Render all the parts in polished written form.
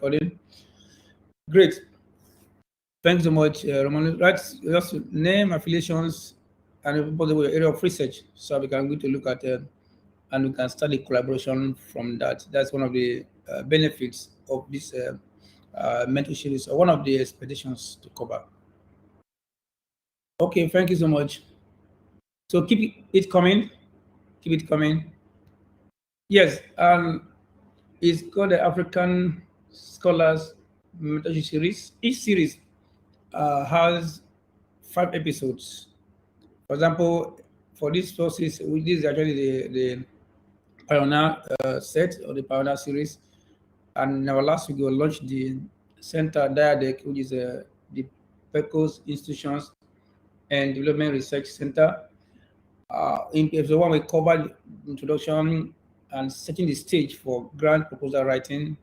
recording. Great. Thanks so much, Roman. Right, just name, affiliations, and possible area of research, so we can go to look at and we can study collaboration from that. That's one of the benefits of this mentorship, is one of the expectations to cover. Okay, thank you so much. So keep it coming. Keep it coming. Yes, it's called the African Scholars Mentorship Series. Each series has 5 episodes. For example, for this process, this is actually the Pioneer set or the Pioneer series. And our last week we launched the Center DIaDeRC, which is the DePECOS Institutions and Development Research Center. In episode 1, we covered introduction and setting the stage for grant proposal writing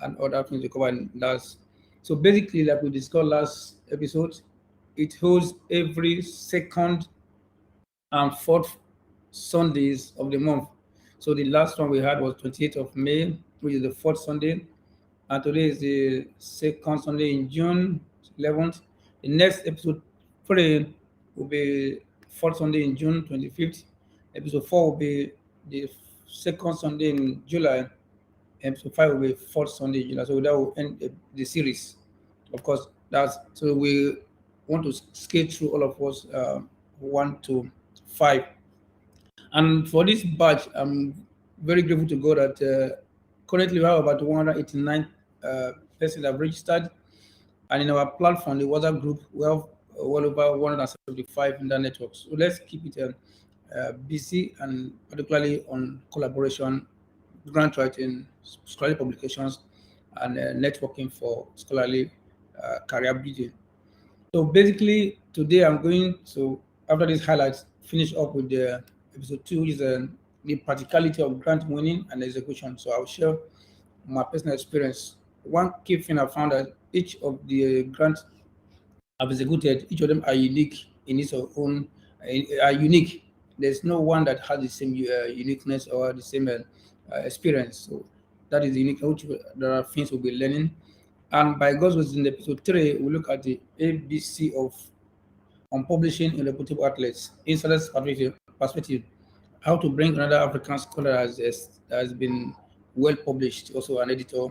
and other things we covered last. So basically, like we discussed last episode, it holds every second and fourth Sundays of the month. So the last one we had was 28th of May, which is the fourth Sunday, and today is the second Sunday in June 11th. The next episode 3 will be fourth Sunday in June 25th. Episode 4 will be the second Sunday in July. Episode 5 will be fourth Sunday in July. So that will end the series. Of course, that's so we want to skate through all of us 1 to 5. And for this batch, I'm very grateful to God that currently we have about 189 persons that have registered. And in our platform, the WhatsApp group, we have well over 175 in the network. So let's keep it busy, and particularly on collaboration, grant writing, scholarly publications, and networking for scholarly career building. So basically, today I'm going to, after these highlights, finish up with the episode 2, which is the practicality of grant winning and execution. So I'll share my personal experience. One key thing I found that each of the grants I've executed, each of them are unique in its own, are unique. There's no one that has the same uniqueness or the same experience. So that is unique, which there are things we'll be learning. And by God's grace, in episode 3, we look at the ABC of on publishing in reputable outlets, insider's perspective, how to bring another African scholar has been well published, also an editor,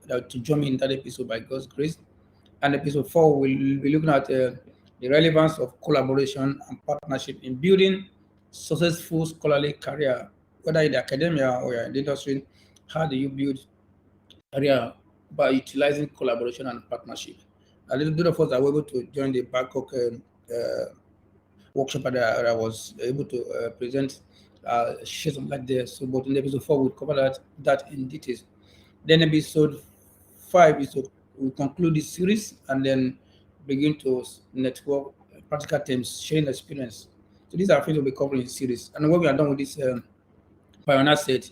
to join me in that episode by God's grace. And episode 4, we'll be looking at the relevance of collaboration and partnership in building successful scholarly career, whether in the academia or in the industry. How do you build career by utilizing collaboration and partnership? A little bit of us are able to join the Bangkok workshop that I was able to present, share something like this. So, but in episode 4, we'll cover that in details. Then episode 5 is to we conclude this series and then begin to network practical terms, sharing experience. So these are things we'll be covering in the series. And when we are done with this Pioneer set,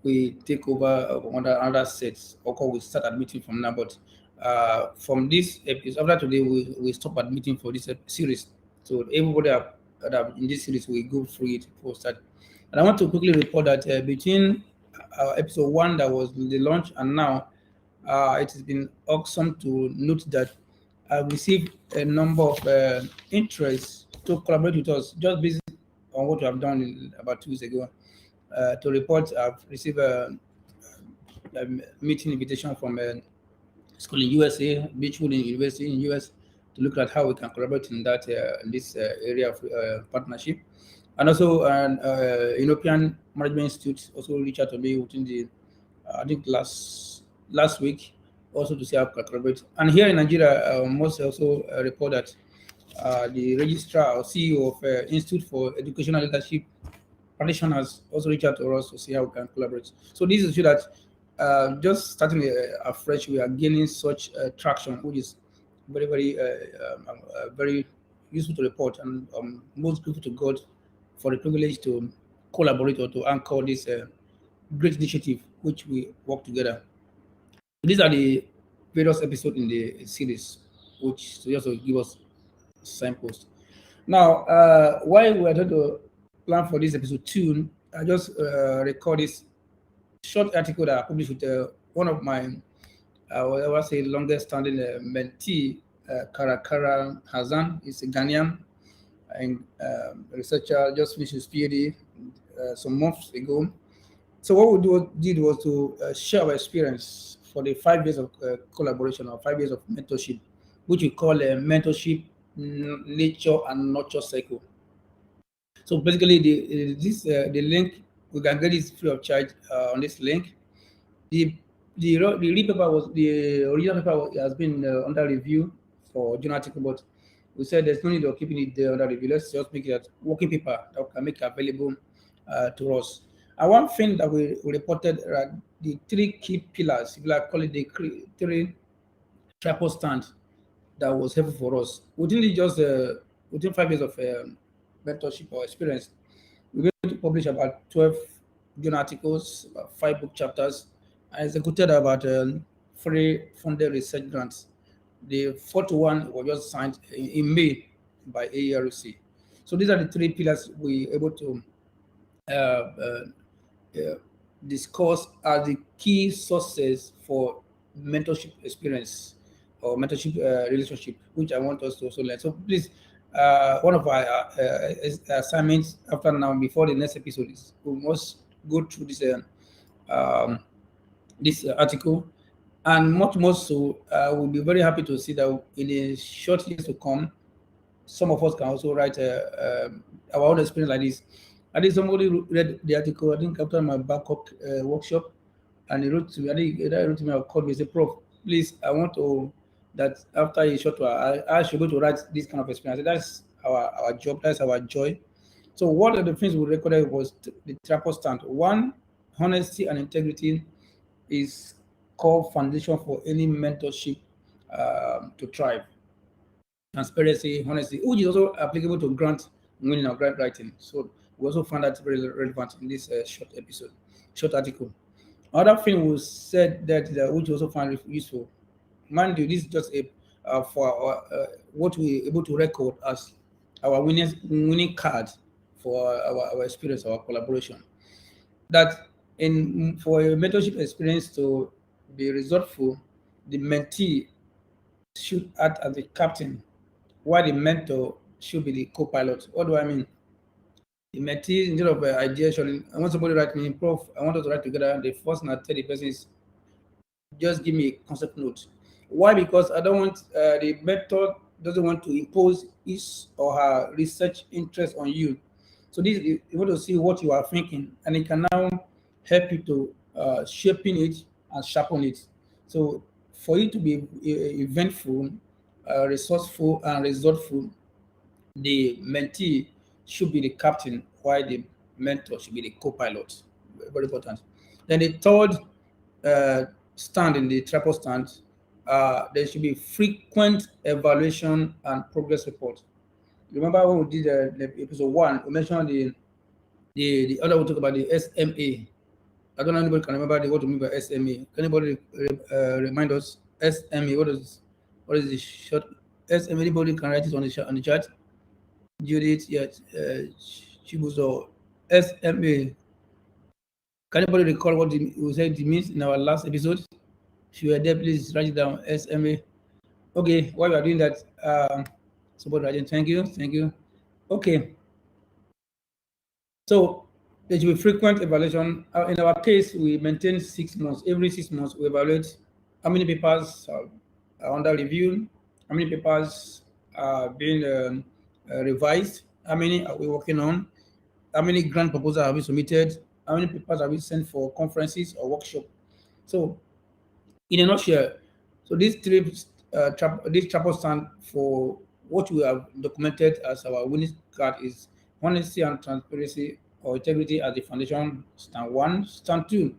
we take over another sets, or we start admitting from now. But from this episode, after today, we stop admitting for this series. So everybody that in this series, we go through it before start. And I want to quickly report that between episode 1, that was the launch, and now, it has been awesome to note that I've received a number of interests to collaborate with us, just based on what we have done about 2 weeks ago. To report, I've received a meeting invitation from a school in USA, Beachwood University in US, to look at how we can collaborate in that in this area of partnership. And also, European Management Institute also reached out to me within the, I think last week, also to see how we collaborate. And here in Nigeria, I must also report that the registrar or CEO of Institute for Educational Leadership practitioners also reach out to us to see how we can collaborate. So this is so that just starting afresh, we are gaining such traction, which is very, very, very useful to report, and most grateful to God for the privilege to collaborate or to anchor this great initiative, which we work together. These are the various episodes in the series, which also give us signposts. Now, while we are trying to plan for this episode 2, I just record this short article that I published with one of my I would say longest standing mentee, Karakara Hazan, is a Ghanaian and researcher, just finished his PhD some months ago. So what did was to share our experience for the 5 years of collaboration or 5 years of mentorship, which we call a mentorship nature and nurture cycle. So basically, the link, we can get this free of charge on this link. The the real paper was the original paper has been under review for journal article, but we said there's no need of keeping it there under review. Let's just make it a working paper that can make available to us. And one thing that we reported are the three key pillars, if you like call it the three tripod stand that was helpful for us within 5 years of mentorship or experience. We're going to publish about 12 journal articles, about 5 book chapters. I executed about 3 funded research grants. The fourth one was just signed in May by DIaDeRC. So these are the three pillars we were able to uh, uh, uh, discuss as the key sources for mentorship experience or mentorship relationship, which I want us to also learn. So please, one of our assignments after now, before the next episode, is we must go through um, this article, and much more so, we'll be very happy to see that in the short years to come, some of us can also write our own experience like this. I think somebody read the article, I think after my backup workshop, and he wrote to me, I think he wrote to me, or called me, say, Prof, please, I want to, that after a short while, I should go to write this kind of experience. That's our job, that's our joy. So one of the things we recorded was the triple stand. One, honesty and integrity is core foundation for any mentorship to thrive. Transparency, honesty, which is also applicable to grant winning or grant writing. So we also found that very relevant in this short article. Another thing we said that which we also found useful. Mind you, this is just a for our, what we able to record as our winning card for our experience, our collaboration. That in for a mentorship experience to be resultful, the mentee should act as the captain, while the mentor should be the co-pilot. What do I mean? The mentee, instead of ideation, I want somebody to write me, Prof, I want us to write together. The first and third person is just give me a concept note. Why? Because I don't want the mentor doesn't want to impose his or her research interest on you. So this you want to see what you are thinking, and it can now help you to shaping it and sharpen it. So for you to be eventful, resourceful, and resultful, the mentee should be the captain, while the mentor should be the co-pilot. Very important. Then the third stand in the triple stand, there should be frequent evaluation and progress report. Remember when we did the episode 1, we mentioned the other we talk about the SMA. I don't know anybody can remember what to mean by SMA. Can anybody remind us SMA? What is the short SMA? Anybody can write it on the chat. Judith, yes, Chibuzo, SMA. Can anybody recall what we said it means in our last episode? If you are there, please write it down. SMA. Okay, while we are doing that, support writing. Thank you. Okay. So there should be frequent evaluation. In our case, we maintain 6 months. Every 6 months, we evaluate how many papers are under review, how many papers are being revised, how many are we working on, how many grant proposals have we submitted, how many papers have we sent for conferences or workshop. So in a nutshell, so these this triple stand for what we have documented as our winning card is honesty and transparency or integrity as the foundation. Stand 1, stand 2.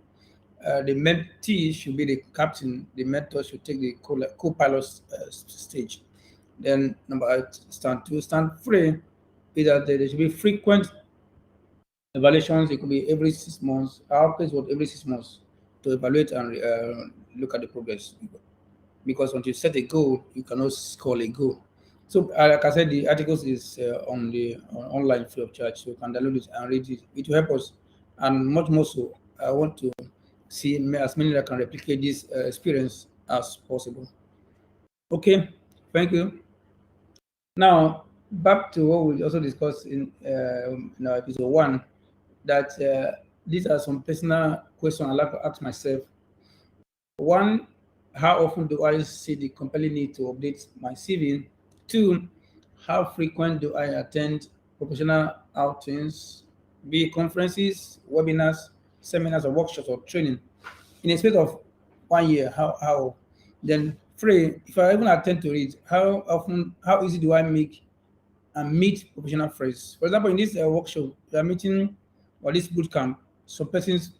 The mentee should be the captain. The mentor should take the co-pilot stage. Then number 8, stand 2, stand 3 is that there should be frequent evaluations. It could be every 6 months. Our case was every 6 months to evaluate and look at the progress. Because once you set a goal, you cannot score a goal. So, like I said, the articles is on the online free of charge, so you can download it and read it. It will help us, and much more so. I want to see as many that can replicate this experience as possible. Okay, thank you. Now, back to what we also discussed in our episode 1, that these are some personal questions I like to ask myself. One, how often do I see the compelling need to update my CV? Two, how frequent do I attend professional outings, be it conferences, webinars, seminars, or workshops or training in a space of 1 year? How? Then three, if I even attend to it, how often, how easy do I make and meet professional friends? For example, in this workshop, we are meeting, or this boot camp, some persons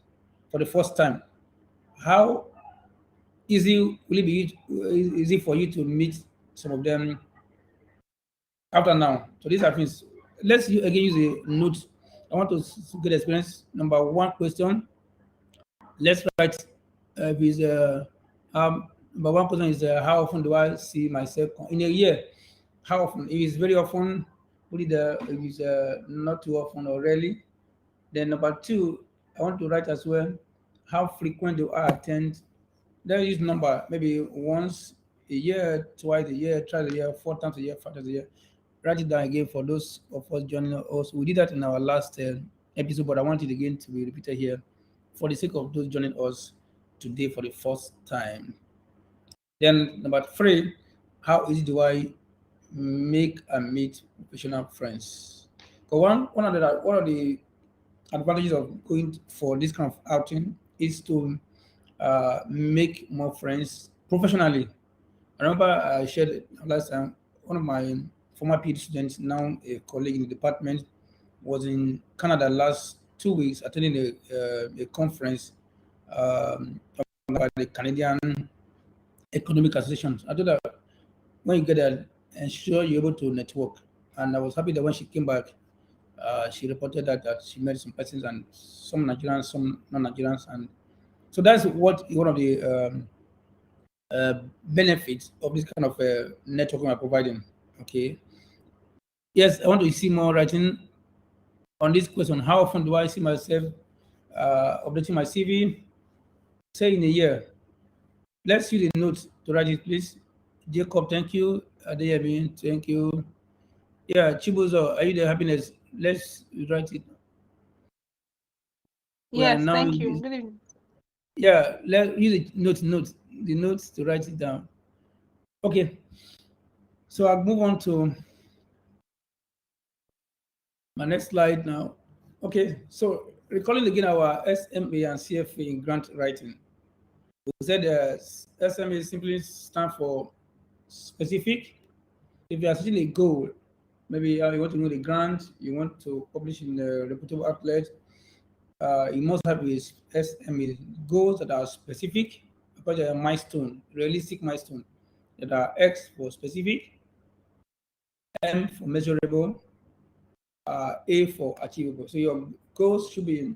for the first time. How easy will it be easy for you to meet some of them after now? So these are things. Let's again use a note. I want to get experience. Number one question. Let's write is number one question is how often do I see myself in a year? How often? If it's very often, put it if it's not too often or rarely. Then number two, I want to write as well, how frequent do I attend? Then use number, maybe once a year, twice a year, thrice a year, 4 times a year, 5 times a year. Write it down again for those of us joining us. We did that in our last episode, but I want it again to be repeated here for the sake of those joining us today for the first time. Then number three, how easy do I make and meet professional friends? So one of the advantages of going for this kind of outing is to make more friends professionally. I remember I shared last time, one of my former PhD students, now a colleague in the department, was in Canada last 2 weeks attending a conference by the Canadian Economic Association. I thought that when you get there, ensure you're able to network. And I was happy that when she came back, she reported that she met some persons, and some Nigerians, some non-Nigerians, and so that's what one of the benefits of this kind of networking we're providing. Okay. Yes, I want to see more writing on this question. How often do I see myself updating my CV? Say in a year. Let's use the notes to write it, please. Jacob, thank you. Adeyemi, thank you. Yeah, Chibuzo, are you there? Happiness. Let's write it. Yes, thank you. Good evening. Yeah, let's use the notes to write it down. Okay. So I'll move on to my next slide now. Okay, so recalling again our SMA and CFA in grant writing. We said SMA simply stands for specific. If you are setting a goal, maybe you want to know the grant, you want to publish in a reputable outlet, you must have a SMA goals that are specific, because they are milestone, realistic milestone, that are X for specific, M for measurable, A for achievable. So your goals should be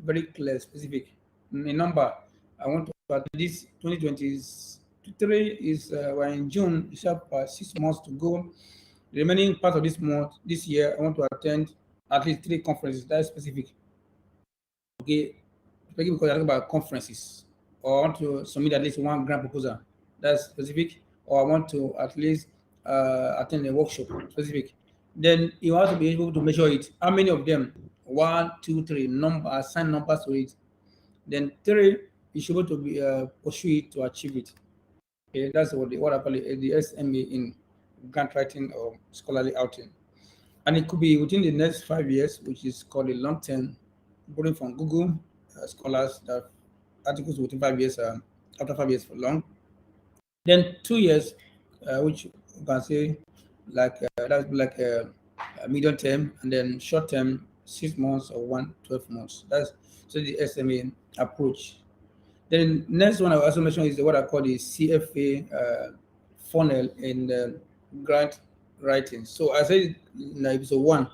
very clear, specific. A number, I want to, at least 2023 is we're in June, you have 6 months to go. The remaining part of this month, this year, I want to attend at least 3 conferences. That's specific. Okay, because I talk about conferences, or I want to submit at least 1 grant proposal. That's specific. Or I want to at least attend a workshop. Specific. Then you have to be able to measure it. How many of them? 1, 2, 3. Number, assign numbers to it. Then 3, you should be able to be pursue it to achieve it. Okay, that's what I call it, the SMA in grant writing or scholarly outing. And it could be within the next 5 years, which is called a long term, borrowing from Google scholars that articles within 5 years, after 5 years for long. Then 2 years, which you can say that's like a medium term, and then short term, 6 months or 12 months. That's so the SMA approach. Then next one I also mentioned is what I call the CFA funnel in grant writing. So I said in episode 1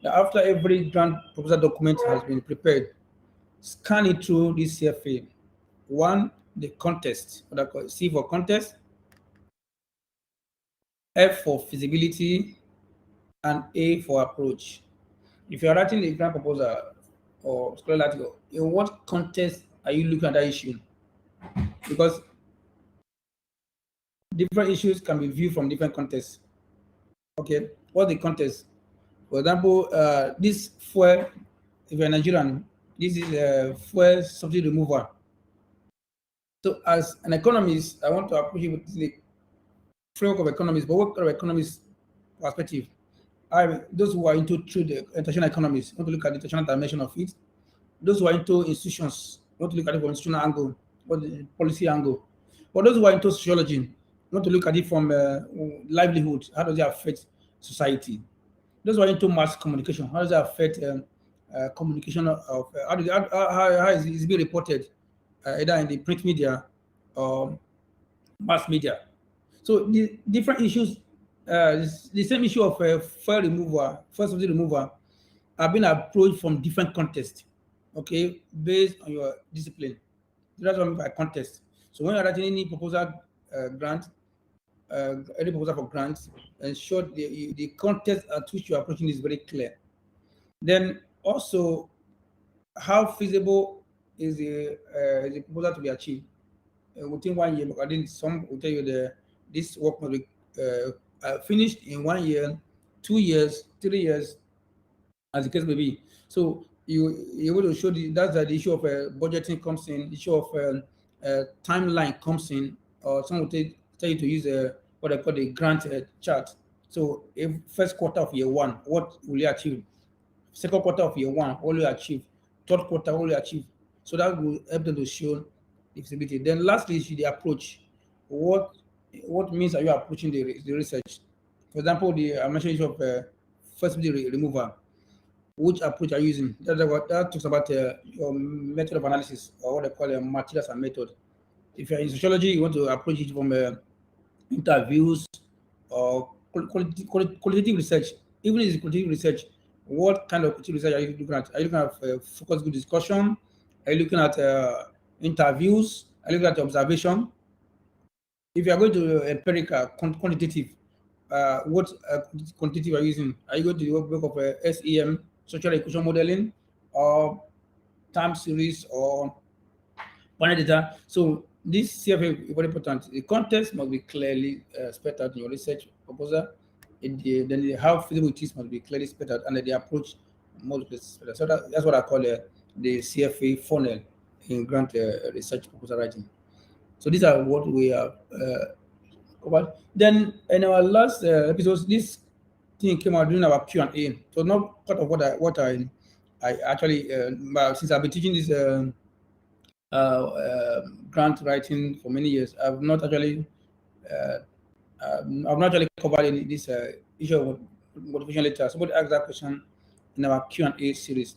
that after every grant proposal document has been prepared, scan it through this CFA. 1, the context, what I call C for contest, F for feasibility, and A for approach. If you are writing a grant proposal or scholarly article, in what context are you looking at that issue? Because different issues can be viewed from different contexts. Okay, what's the context? For example, this fuel, if you're Nigerian, this is a fuel subsidy removal. So as an economist, I want to approach it with the framework of economists, but what kind of economist perspective? Those who are into through the international economists want to look at the international dimension of it. Those who are into institutions want to look at it from institutional angle or the policy angle. But those who are into sociology want to look at it from livelihood. How does it affect society? Those who are into mass communication, how does it affect communication of how is it being reported either in the print media or mass media? So the different issues, the same issue of fuel removal, fuel subsidy removal, have been approached from different contexts, okay, based on your discipline. That's what I mean by context. So when you're writing any proposal grant, any proposal for grants, ensure the context at which you're approaching is very clear. Then also, how feasible is the proposal to be achieved within 1 year? Because I think some will tell you this work must be finished in 1 year, 2 years, 3 years, as the case may be. So you want to show that's the issue of budgeting comes in, the issue of timeline comes in, or some will tell you to use what I call the grant chart. So if first quarter of year 1, what will you achieve? Second quarter of year 1, what will you achieve? Third quarter, what will you achieve? So that will help them to show the feasibility. Then lastly is the approach. What means are you approaching the research? For example, I mentioned issue of first removal. Which approach are you using? That talks about your method of analysis, or what they call materials and method. If you're in sociology, you want to approach it from interviews or qualitative research. Even if it's qualitative research, what kind of qualitative research are you looking at? Are you looking at focus group discussion? Are you looking at interviews? Are you looking at observation? If you are going to empirical, quantitative, what quantitative are you using? Are you going to work of SEM, social equation modeling, or time series, or panel data? So this CFA is very important. The context must be clearly spelled out in your research proposal. Then how feasible it is must be clearly spelled out, and the approach must be spelled out. So that's what I call the CFA funnel in grant research proposal writing. So these are what we have covered. Then in our last episode, this thing came out during our Q&A. So not part of what I actually since I've been teaching this grant writing for many years, I've not actually covered this issue of motivation letter. Somebody asked that question in our Q&A series,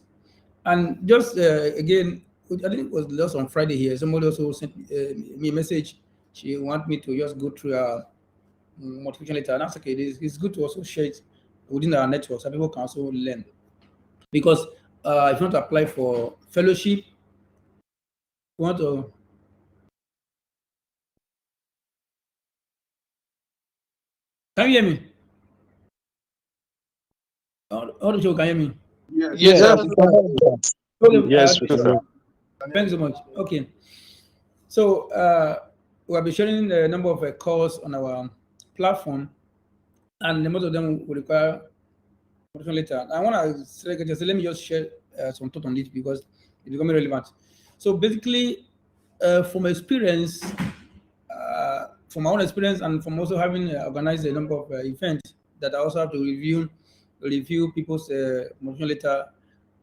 and just again, I think it was just on Friday here. Somebody also sent me a message. She wanted me to just go through our motivation letter, and that's okay. It's good to also share it within our network so people can also learn. Because if you want to apply for fellowship, you want to. Can you hear me? How do you can hear me? Yes. Yes. Thanks so much. Okay. So we'll be sharing a number of calls on our platform, and most of them will require motivation letter. I want to say, let me just share some thought on it because it's becoming relevant. So basically, from experience, from my own experience, and from also having organized a number of events that I also have to review people's motivation letter,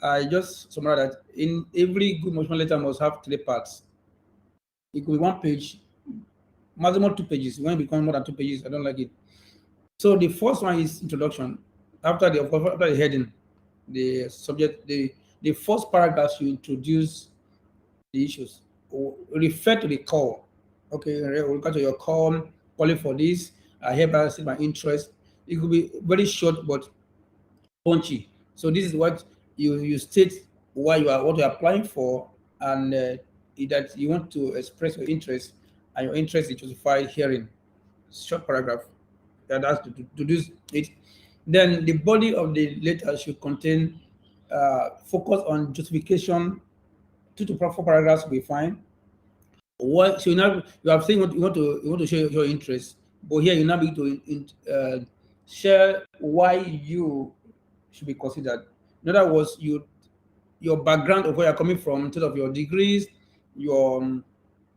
I just summarize that in every good motivation letter must have 3 parts. It could be 1 page, maximum 2 pages. When it becomes more than 2 pages, I don't like it. So the first one is introduction. After the heading, the subject, the first paragraph, you introduce the issues, or refer to the call. Okay, refer to your call, calling for this. I hereby state my interest. It could be very short but punchy. So this is what you state what you're applying for, and that you want to express your interest, and your interest is justified hearing. Short paragraph. That's to do it. Then the body of the letter should contain focus on justification. 2 to 4 paragraphs will be fine. What so now you have saying you want to show your interest. But here you now be to share why you should be considered. In other words, your background of where you're coming from, in terms of your degrees, your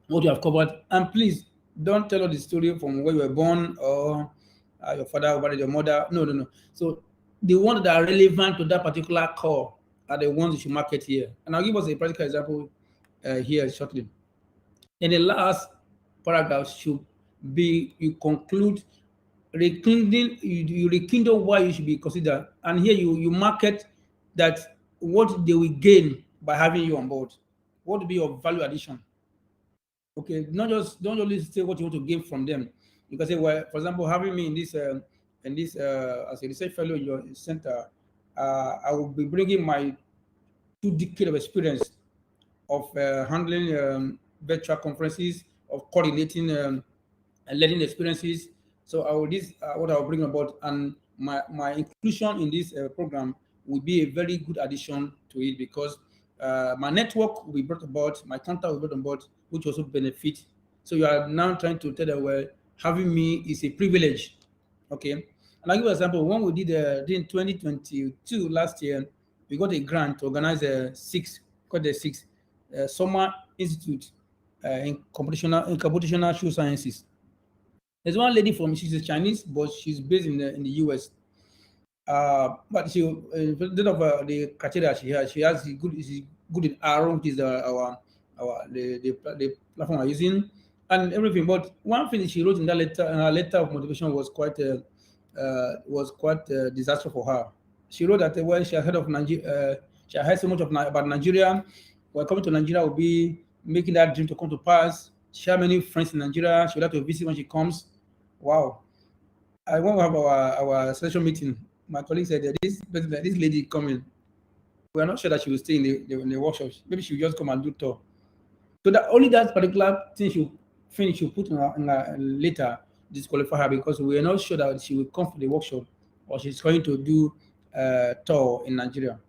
what you have covered, and please don't tell us the story from where you were born or your father or your mother. No, no, no. So the ones that are relevant to that particular core are the ones you should market here. And I'll give us a practical example here shortly. In the last paragraph should be you conclude rekindling, you rekindle why you should be considered, and here you market that what they will gain by having you on board. What will be your value addition? Okay, don't only say what you want to gain from them. You can say, well, for example, having me in this as a research fellow in your center, I will be bringing my 2 decades of experience of handling virtual conferences, of coordinating learning experiences. So I will this what I will bring about, and my inclusion in this program will be a very good addition to it, because my network will be brought about, my contact will be brought about, which also benefit. So you are now trying to tell them, well, having me is a privilege. Okay, and I'll give you an example. When we did in 2022 last year, we got a grant to organize a six summer institute in computational social sciences. There's one lady she's a Chinese, but she's based in the US. But she, instead of the criteria she has is good in R, which is the platform we're using, and everything. But one thing she wrote in that letter of motivation was quite disastrous for her. She wrote that when she had heard of Nigeria, she had heard so much about Nigeria. Well, coming to Nigeria will be making that dream to come to pass. She has many friends in Nigeria. She would like to visit when she comes. Wow. When we have our session meeting, my colleague said that this lady coming, we are not sure that she will stay in the workshops. Maybe she will just come and do tour. So that only that particular thing she finish, she put in her later disqualify her, because we are not sure that she will come for the workshop or she's going to do tour in Nigeria.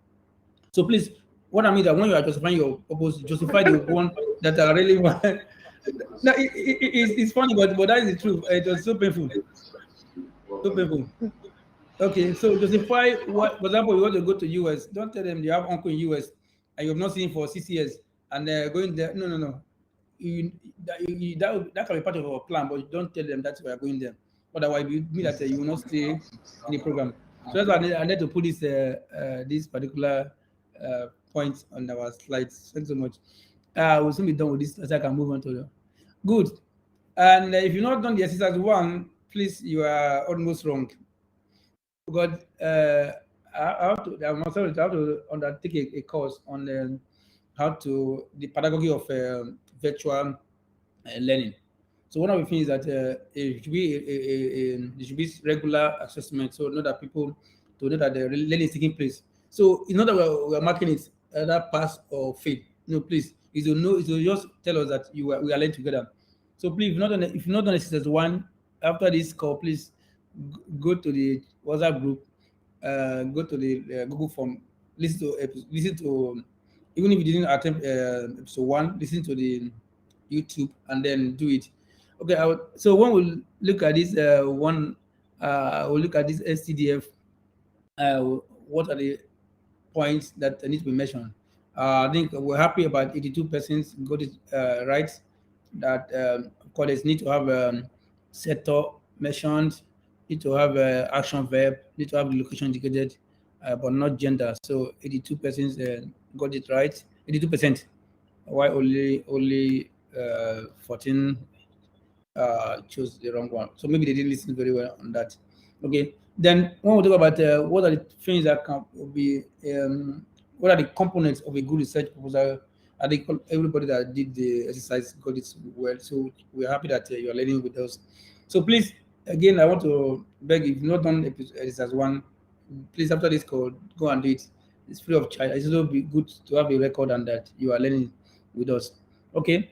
So please, what I mean that when you are justifying your purpose, justify the one that are really one. No, it's funny, but that is the truth. It was so painful. So painful. Okay, so justify what, for example, you want to go to US. Don't tell them you have uncle in US and you have not seen him for 6 years and they're going there. No. That can be part of our plan, but don't tell them that we are going there. Otherwise, it means that you will not stay in the program. So that's why I need to put this particular point on our slides. Thanks so much. We'll soon be done with this, so I can move on to the good. And if you've not done the exercise 1, please, you are almost wrong. Because I have to undertake a course on how to the pedagogy of virtual learning. So one of the things that it should be regular assessment, so know that people to know that the learning is taking place. So it's not that we're marking it either pass or fail. No, please, is to know, is to just tell us that we are learning together. So please, if you've not done exercise 1 after this call, please go to the WhatsApp group, go to the Google form, listen to even if you didn't attempt episode 1, listen to the YouTube and then do it. Okay, so when we look at this we'll look at this STDF. What are the points that need to be mentioned? I think we're happy about 82% got it right. That colleagues need to have sector mentioned, need to have action verb, need to have location indicated, but not gender. So 82% got it right. 82%. Why only 14 chose the wrong one? So maybe they didn't listen very well on that. Okay. Then when we talk about what are the things that can be, what are the components of a good research proposal? I think everybody that did the exercise got it well. So we're happy that you are learning with us. So please, again, I want to beg, if you've not done exercise 1, please, after this call, go and do it. It's free of charge. It's also be good to have a record and that you are learning with us. Okay.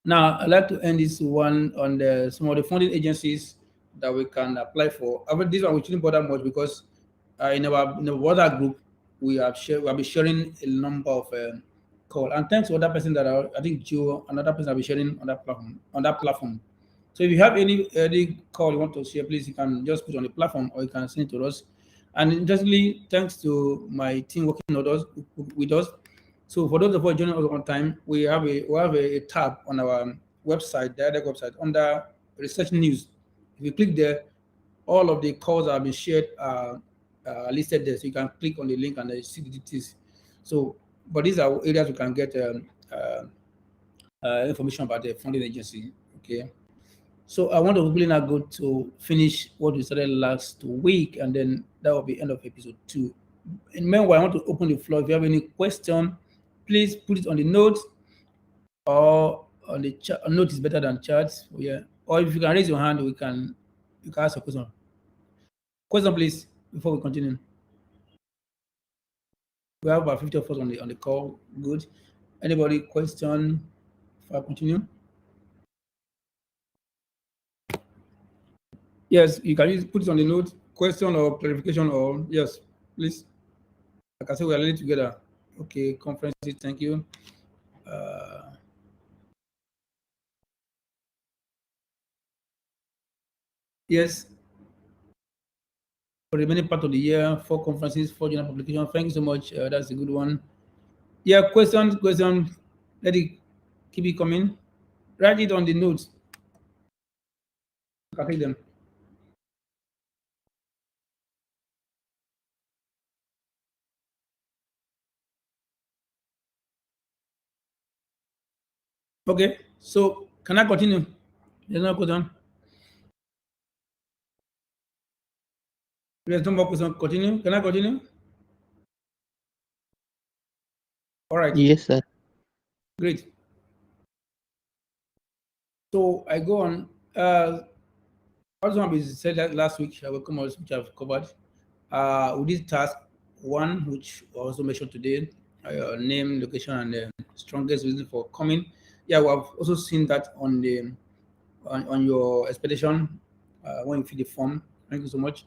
Now, I'd like to end this one on some of the funding agencies that we can apply for. However, this one we shouldn't bother much because in our WhatsApp group, we will be sharing a number of call. And thanks to other person that I think Joe, another person will be sharing on that platform. So if you have any call you want to share, please you can just put on the platform or you can send it to us. And interestingly, thanks to my team working with us. So for those of us joining us on time, we have a tab on our website, the DIaDeRC website, under research news. If you click there, all of the calls that have been shared are listed there. So you can click on the link and see the details. So, but these are areas you can get information about the funding agency. Okay. So I want to hopefully now go to finish what we started last week, and then that will be end of episode 2. And meanwhile, I want to open the floor. If you have any question, please put it on the notes or on the chat. Note is better than chat. Yeah. Or if you can raise your hand, you can ask a question. Question, please, before we continue. We have about 50 of us on the call. Good. Anybody question before I continue? Yes, you can put it on the note, question or clarification, or yes, please. Like I said, we are learning together. Okay, conferences, thank you. Yes, for the remaining part of the year, 4 conferences, 4 journal publications. Thank you so much. That's a good one. Yeah, question. Let it keep it coming. Write it on the notes. I can take them. Okay, so can I continue? There's no question. There's no more question. Continue. Can I continue? All right. Yes, sir. Great. So I go on. Also, we said that last week, I will come out, which I've covered. We did task 1, which I also mentioned today, name, location, and the strongest reason for coming. Yeah, we have also seen that on the on your expedition when you fill the form. Thank you so much.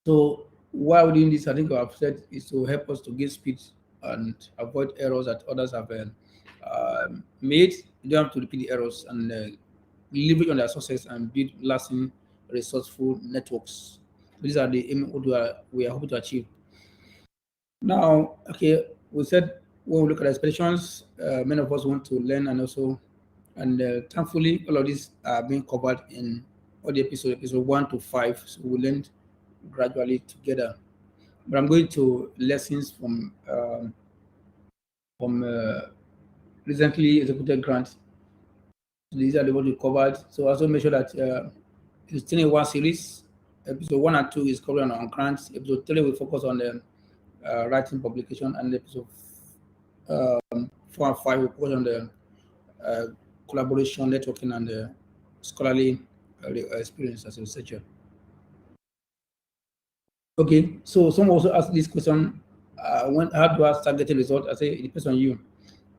So why we're doing this, I think I've said, is to help us to gain speed and avoid errors that others have made. You don't have to repeat the errors, and leverage on their success and build lasting, resourceful networks. These are the aim we are hoping to achieve. Now, okay, we said when we look at expeditions, many of us want to learn and thankfully, all of these are being covered in all the episode 1 to 5. So we learned gradually together. But I'm going to lessons from recently executed grants. These are the ones we covered. So also make sure that it's still in 1 series. Episode 1 and 2 is covered on grants. Episode 3 will focus on the writing publication, and episode 4 and 5 will focus on the collaboration, networking, and the scholarly experience as a researcher. Okay, so some also ask this question: how do I start getting results? I say it depends on you.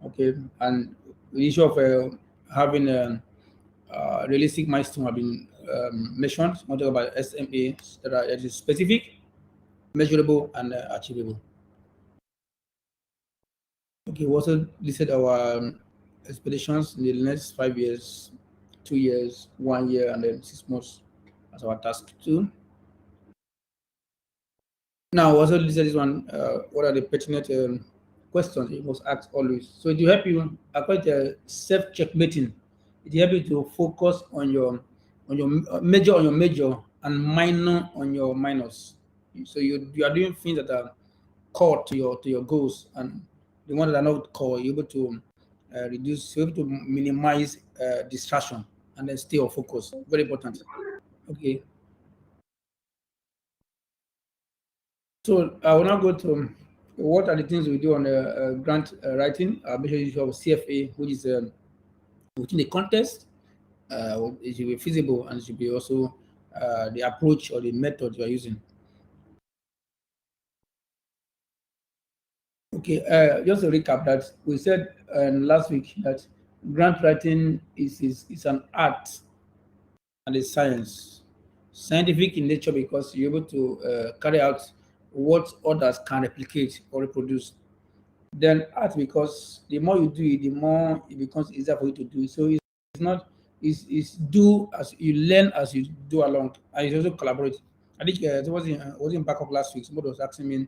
Okay, and the issue of having a realistic milestone have been mentioned. We'll talk about SMA that is specific, measurable, and achievable. Okay, we also listed our expeditions in the next 5 years, 2 years, 1 year, and then 6 months as our task 2. Now, also listed this one. What are the pertinent questions you must ask always? So it will help you according to self-checkmating. It will help you to focus on your major and minor on your minors. So you are doing things that are core to your goals, and the ones that are not core, you're able to reduce, you're able to minimize distraction, and then stay on focus. Very important. Okay. So I will now go to what are the things we do on grant writing. Make sure you have CFA, which is within the context. It should be feasible, and it should be also the approach or the method you are using. Okay, just to recap that we said last week that grant writing is an art and a science, scientific in nature because you're able to carry out what others can replicate or reproduce. Then art because the more you do it, the more it becomes easier for you to do. So it's not is do as you learn as you do along, and you also collaborate. I think it was in backup last week. Somebody was asking me,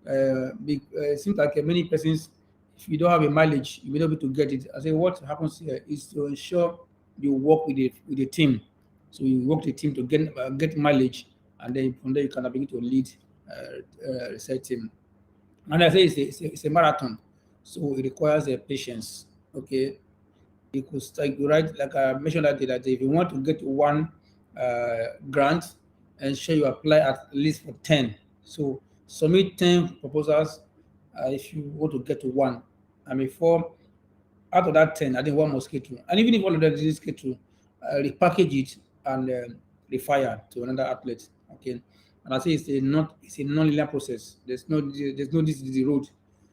it seems like many persons, if you don't have a mileage, you may not be able to get it. I say what happens here is to ensure you work with the team. So you work with the team to get mileage, and then from there you can begin to lead research team. And I say it's a marathon, so it requires patience. Okay, you could start, right? Like I mentioned that day, that if you want to get one grant, ensure you apply at least for 10. So submit 10 proposals if you want to get to one. And before, out of that 10, I think one must get through. And even if all of them didn't get through, repackage it and refire to another outlet. Okay. And I say it's a non-linear process. There's no this is the road.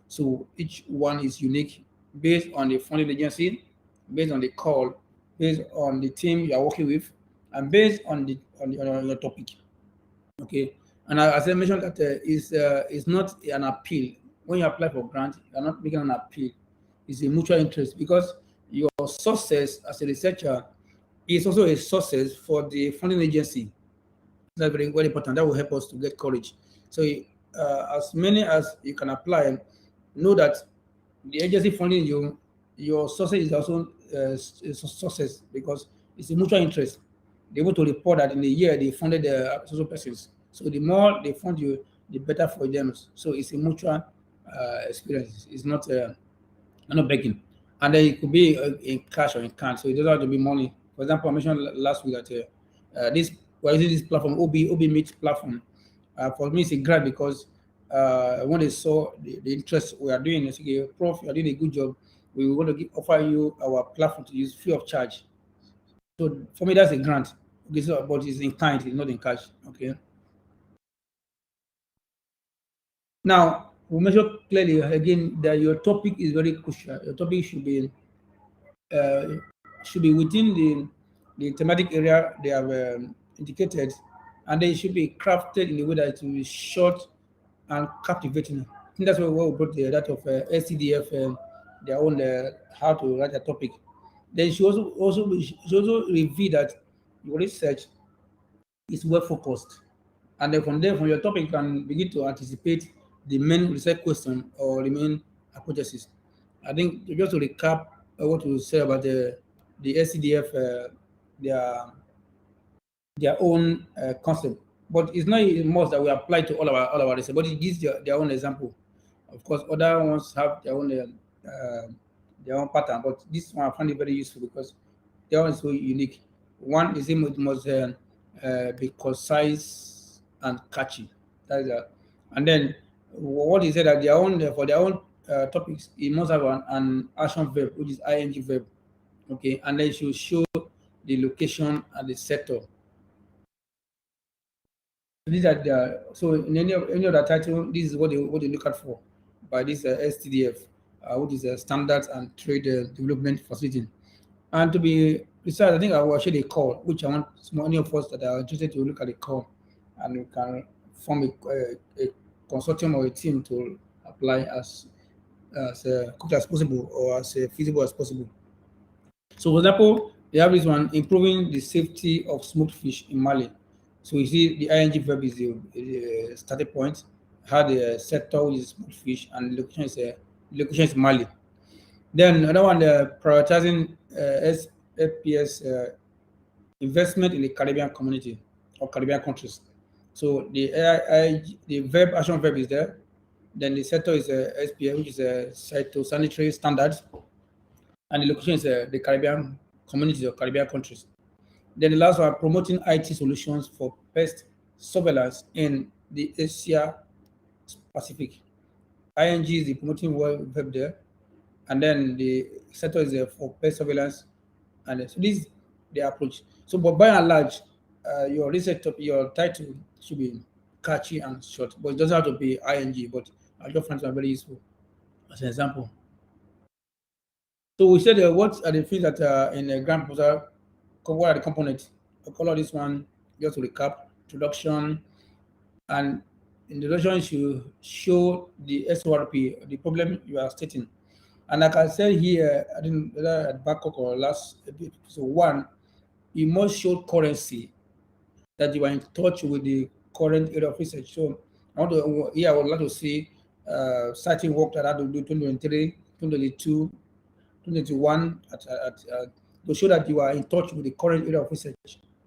So each one is unique based on the funding agency, based on the call, based on the team you are working with, and based on your topic. Okay. And as I mentioned, that is not an appeal. When you apply for grant, you are not making an appeal. It's a mutual interest, because your success as a researcher is also a success for the funding agency. That's very, very important. That will help us to get coverage. So as many as you can apply, know that the agency funding you, your success is also a success, because it's a mutual interest. They want to report that in a year they funded the social persons. So the more they fund you, the better for them. So it's a mutual experience. It's not begging. And then it could be in cash or in kind. So it doesn't have to be money. For example, I mentioned last week that we're using this platform, OB Meet platform. For me, it's a grant, because when they saw the interest we are doing, they say, okay, Prof, you are doing a good job. We want to offer you our platform to use free of charge. So for me, that's a grant. Okay, so, but it's in kind, it's not in cash. Okay. Now, we measure clearly again that your topic is very crucial. Your topic should be within the thematic area they have indicated, and they should be crafted in a way that it will be short and captivating. I think that's why we brought that of SCDF, their own how to write a topic. Then she also reveal that your research is well focused, and then from there, from your topic, you can begin to anticipate the main research question or the main hypothesis. I think just to recap what we say about the SCDF, their own concept, but it's not a must that we apply to all our research. But it gives their own example. Of course, other ones have their own pattern, but this one I find it very useful, because their one is so unique. One is it must be concise and catchy. That is and then what is it that their own for their own topics, it must have an action verb, which is ing verb. Okay, and then it should show the location and the sector. These are so in any of the title, this is what they look at for by this STDF, which is a Standards and Trade Development Facility. And to be precise, I think I will share a call, which I want many of us that are interested to look at the call, and we can form a consortium or a team to apply as quick as possible or as feasible as possible. So, for example, they have this one, improving the safety of smoked fish in Mali. So you see the ing verb is the starting point, how the sector is smoked fish, and location is Mali. Then another one, prioritizing FPS investment in the Caribbean community or Caribbean countries. So the verb, action verb is there. Then the sector is SPF, which is a phytosanitary standards, and the location is the Caribbean communities or Caribbean countries. Then the last one, promoting IT solutions for pest surveillance in the Asia Pacific. ING is the promoting verb there, and then the sector is for pest surveillance, and so this is the approach. So, but by and large, your research topic, your title should be catchy and short, but it doesn't have to be ing. But I just find it very useful as an example. So we said what are the things that are in a grant proposal? What are the components? I'll color this one just to recap: introduction, and introduction should show the SORP, the problem you are stating. And like I said here, I didn't at backup or last episode one, you must show currency, that you are in touch with the current area of research. So I would like to see certain work that I had to do 2023, 2022, 2021 to show that you are in touch with the current area of research.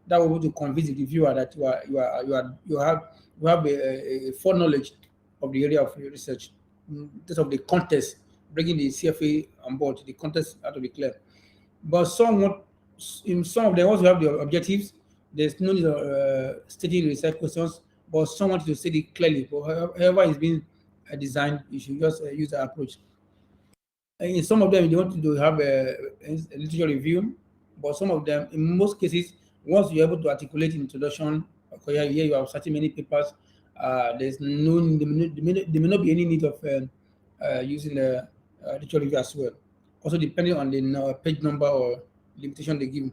That will be to convince the viewer that you have a foreknowledge of the area of research, terms of the context, bringing the CFA on board. The context have to be clear. But some of them also have the objectives. There's no need of stating research questions, but some want to state it clearly. But however it's been designed, you should just use that approach. In some of them, you want to have a literature review, but some of them, in most cases, once you're able to articulate in introduction, okay, here you have certain many papers, there may not be any need of using the literature review as well. Also, depending on the page number or limitation they give.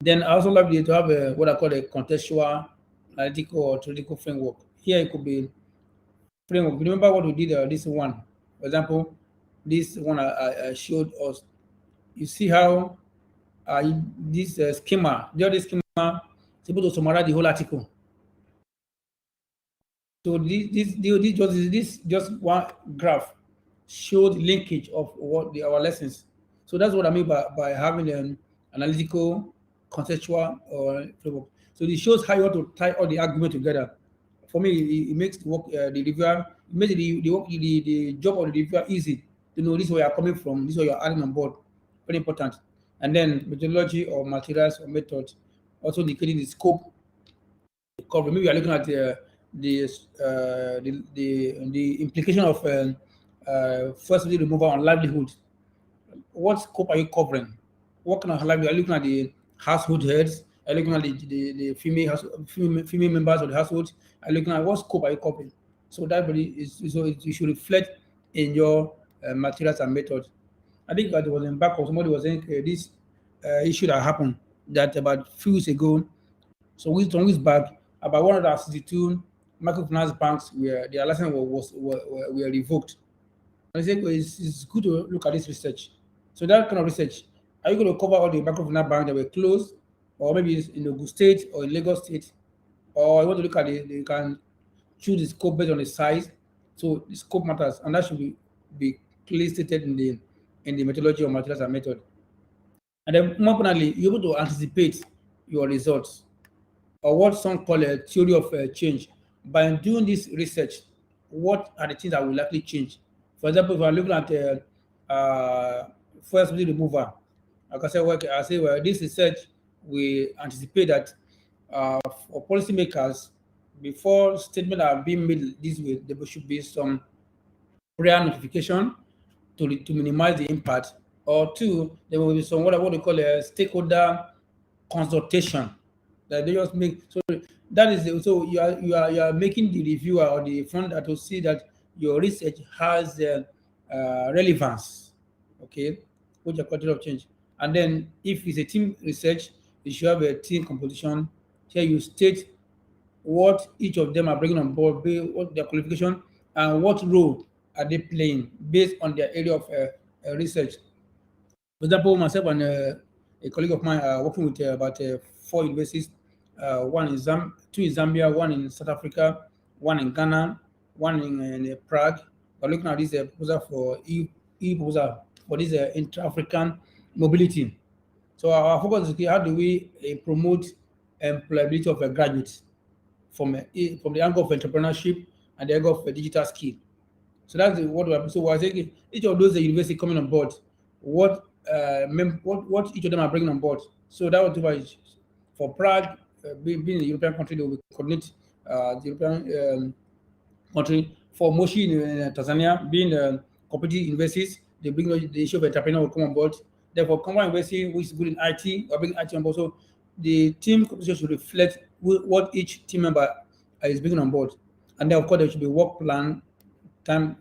Then I also love to have what I call a contextual, analytical, or theoretical framework. Here it could be framework. Remember what we did this one, for example. This one I showed us. You see how this schema, this schema is able to summarize the whole article. So this just one graph showed linkage of what our lessons. So that's what I mean by having an analytical, conceptual, or framework. So it shows how you want to tie all the argument together. For me, it makes the work, the reviewer, it makes the job of the reviewer easy. To know this is where you're coming from, this is where you're adding on board. Very important. And then methodology or materials or methods, also indicating the scope, the cover. Maybe you're looking at the implication of first removal on livelihood. What scope are you covering? What kind of livelihood? Are you looking at the household heads? Are you looking at the female members of the household? Are you looking at what scope are you covering? So that really is, so it should reflect in your materials and methods. I think that was in back of somebody was saying this issue that happened that about few weeks ago. So some weeks back, about 162 microfinance banks where their license were revoked. And I said, well, it's good to look at this research. So that kind of research, are you going to cover all the microfinance banks that were closed, or maybe it's in Ogun State or in Lagos State, or you want to look at you can choose the scope based on the size. So the scope matters, and that should be clearly stated in the methodology or materials and method. And then more importantly, you're able to anticipate your results, or what some call a theory of change. By doing this research, what are the things that will likely change? For example, if I'm looking at first removal, like I said, well, this research we anticipate that for policymakers, before statements are being made this way, there should be some prior notification to minimize the impact, or two, there will be some what we call a stakeholder consultation that they just make. So that is so you are making the reviewer or the funder to see that your research has relevance, okay, which are quality of change. And then if it's a team research, you should have a team composition. Here you state what each of them are bringing on board, what their qualification, and what role are they playing based on their area of research. For example, myself and a colleague of mine are working with about 4 universities, two in Zambia, one in South Africa, one in Ghana, one in Prague. We're looking at this proposal for proposal for this intra-African mobility. So our focus is how do we promote employability of graduates from the angle of entrepreneurship and the angle of digital skill. So that's what we're. So we're saying each of those universities coming on board, what each of them are bringing on board. So that was for Prague, being a European country, they will coordinate the European country. For Moshi in Tanzania, being competitive universities, they bring the issue of entrepreneur will come on board. Therefore, Combined University, which is good in IT, or bringing IT on board. So the team composition should reflect what each team member is bringing on board. And then, of course, there should be work plan time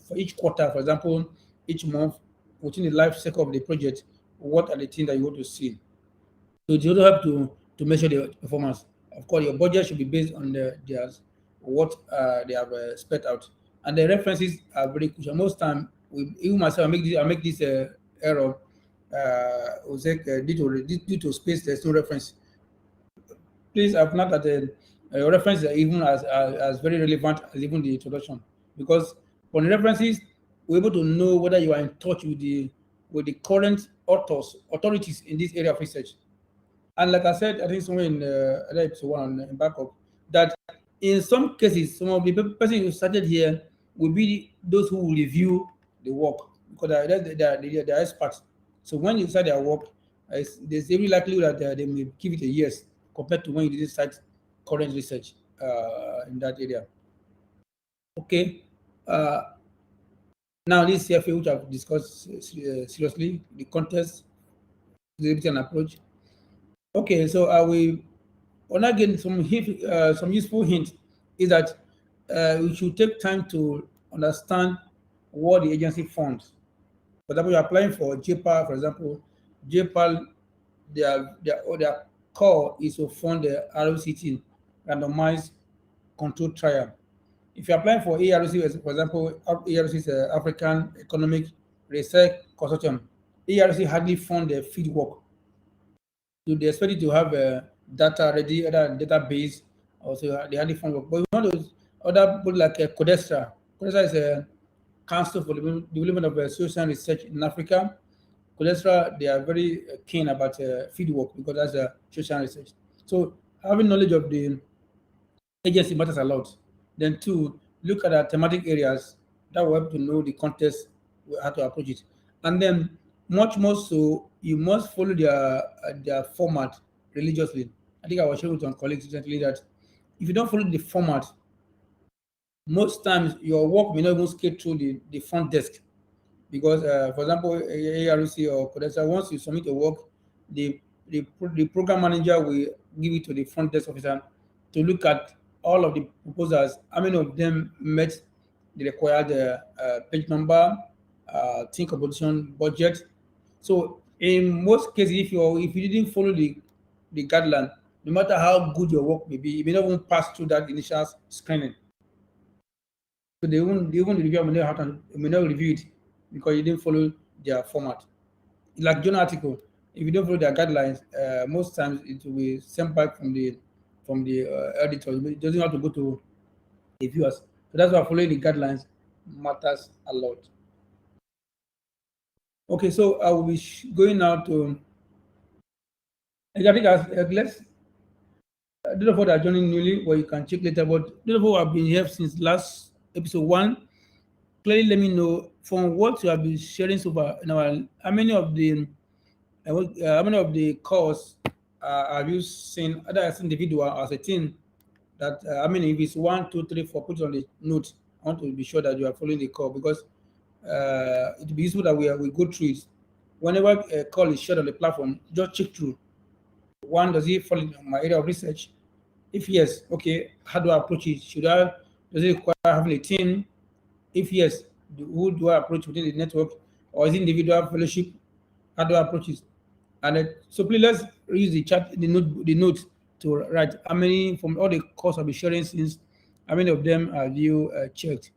for each quarter, for example, each month, within the life cycle of the project, what are the things that you want to see? So you also have to measure the performance. Of course, your budget should be based on what they have spent out. And the references are very crucial. Most time, even myself, I make this error. due to space, there's no reference. Please have not that the reference is even as very relevant as even the introduction, because from the references, we're able to know whether you are in touch with the current authorities in this area of research. And like I said, I think somewhere in episode 1 in backup, that in some cases, some of the person who started here will be those who will review the work, because they're experts. So when you start their work, there's every likelihood that they may give it a yes compared to when you didn't start current research in that area. Okay. Now this CFA, which I've discussed seriously, the context, feasibility and approach. Okay, so I will, again, some useful hint is that we should take time to understand what the agency funds. For example, you're applying for JPAL, for example, JPAL, their core is to fund the ROCT, randomized controlled trial. If you're applying for ARC, for example, ARC is African Economic Research Consortium. ARC hardly fund the field work. So they expect you to have data ready, other database, also they hardly fund work. But we want those other people like CODESTRA. CODESTRA is a Council for the Development of Social Research in Africa. CODESTRA, they are very keen about field work because that's social research. So having knowledge of the agency matters a lot. Then two, look at the thematic areas that will help to know the context, how to approach it. And then much more so, you must follow their format religiously. I think I was sharing with some colleagues recently that if you don't follow the format, most times your work may not even skate through the front desk. Because, for example, ARC or CODESTRA, once you submit your work, the program manager will give it to the front desk officer to look at all of the proposals, how many of them met the required page number, team composition, budget. So in most cases, if you didn't follow the guideline, no matter how good your work may be, you may not even pass through that initial screening. So they won't review, may not review it because you didn't follow their format. Like journal article, if you don't follow their guidelines, most times it will be sent back from the editor. It doesn't have to go to the viewers. So that's why following the guidelines matters a lot. Okay, so I will be going now to. I think let's. I don't know if are joining newly, or you can check later. But those of who have been here since last episode 1, clearly let me know from what you have been sharing so far. How many of the course have you seen? Other as individual as a team? That if it's 1, 2, 3, 4, put it on the note. I want to be sure that you are following the call because it will be useful that we go through it. Whenever a call is shared on the platform, just check through. One, does it fall in my area of research? If yes, okay, how do I approach it? Does it require having a team? If yes, who do I approach within the network? Or is it individual fellowship? How do I approach it? And so please let's use the chat, the note to write how many from all the courses I'll be sharing since, how many of them have you checked?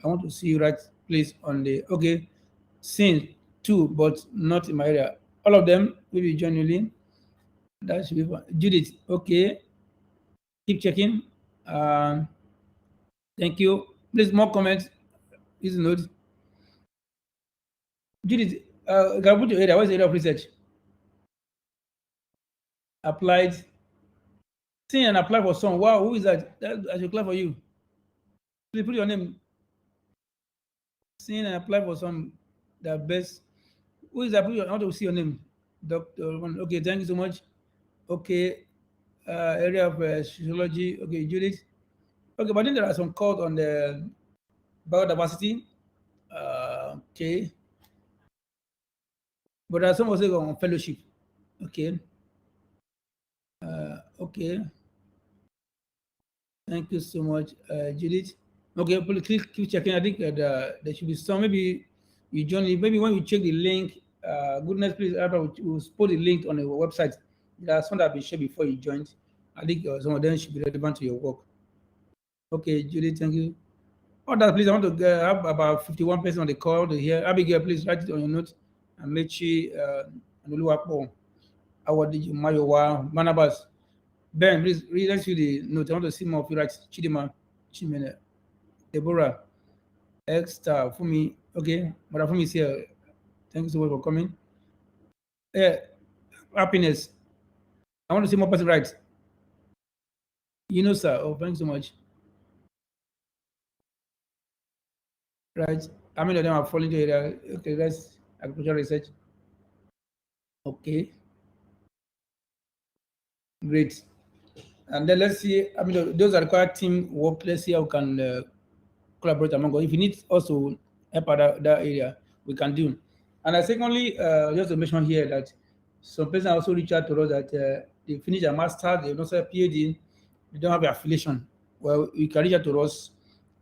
I want to see you write please on the, okay, since 2, but not in my area. All of them will be genuinely. That should be fine. Judith, okay. Keep checking. Thank you. Please, more comments. Use the note. Judith, can I put your area? What's the area of research? Applied. See and apply for some. Wow, who is that? I should apply for you. Please put your name. See and apply for some. The best. Who is that? I want to see your name. Dr. Okay, thank you so much. Okay. Area of sociology. Okay, Judith. Okay, but then there are some calls on the biodiversity. Okay. But there are some also on fellowship. Okay. Okay. Thank you so much, Judith. Okay, please keep checking. I think there should be some. Maybe you join it. Maybe when we check the link, goodness, please, we'll put the link on the website. There are some that have been shared before you joined. I think some of them should be relevant to your work. Okay, Judith, thank you. Please, I want to have about 51% on the call to hear. Abigail, please write it on your notes. Amechi, Anuluwapo, Awadiji, Mayowa, Manabas. Ben, please read us the note. I want to see more of you, right? Chidima, Chimene, Deborah, X-Star, Fumi. Okay, but Fumi is here. Thank you so much for coming. Happiness. I want to see more person, right? You know, sir. Oh, thanks so much. Right. How many of them are falling to area? Okay, that's agricultural research. Okay. Great. And then let's see. I mean, those are required team work. Let's see how we can collaborate among us. If you need also help out that area, we can do. And secondly, just to mention here that some person also reach out to us that they finish a master, they don't say a PhD, they don't have an affiliation. Well, you can reach out to us.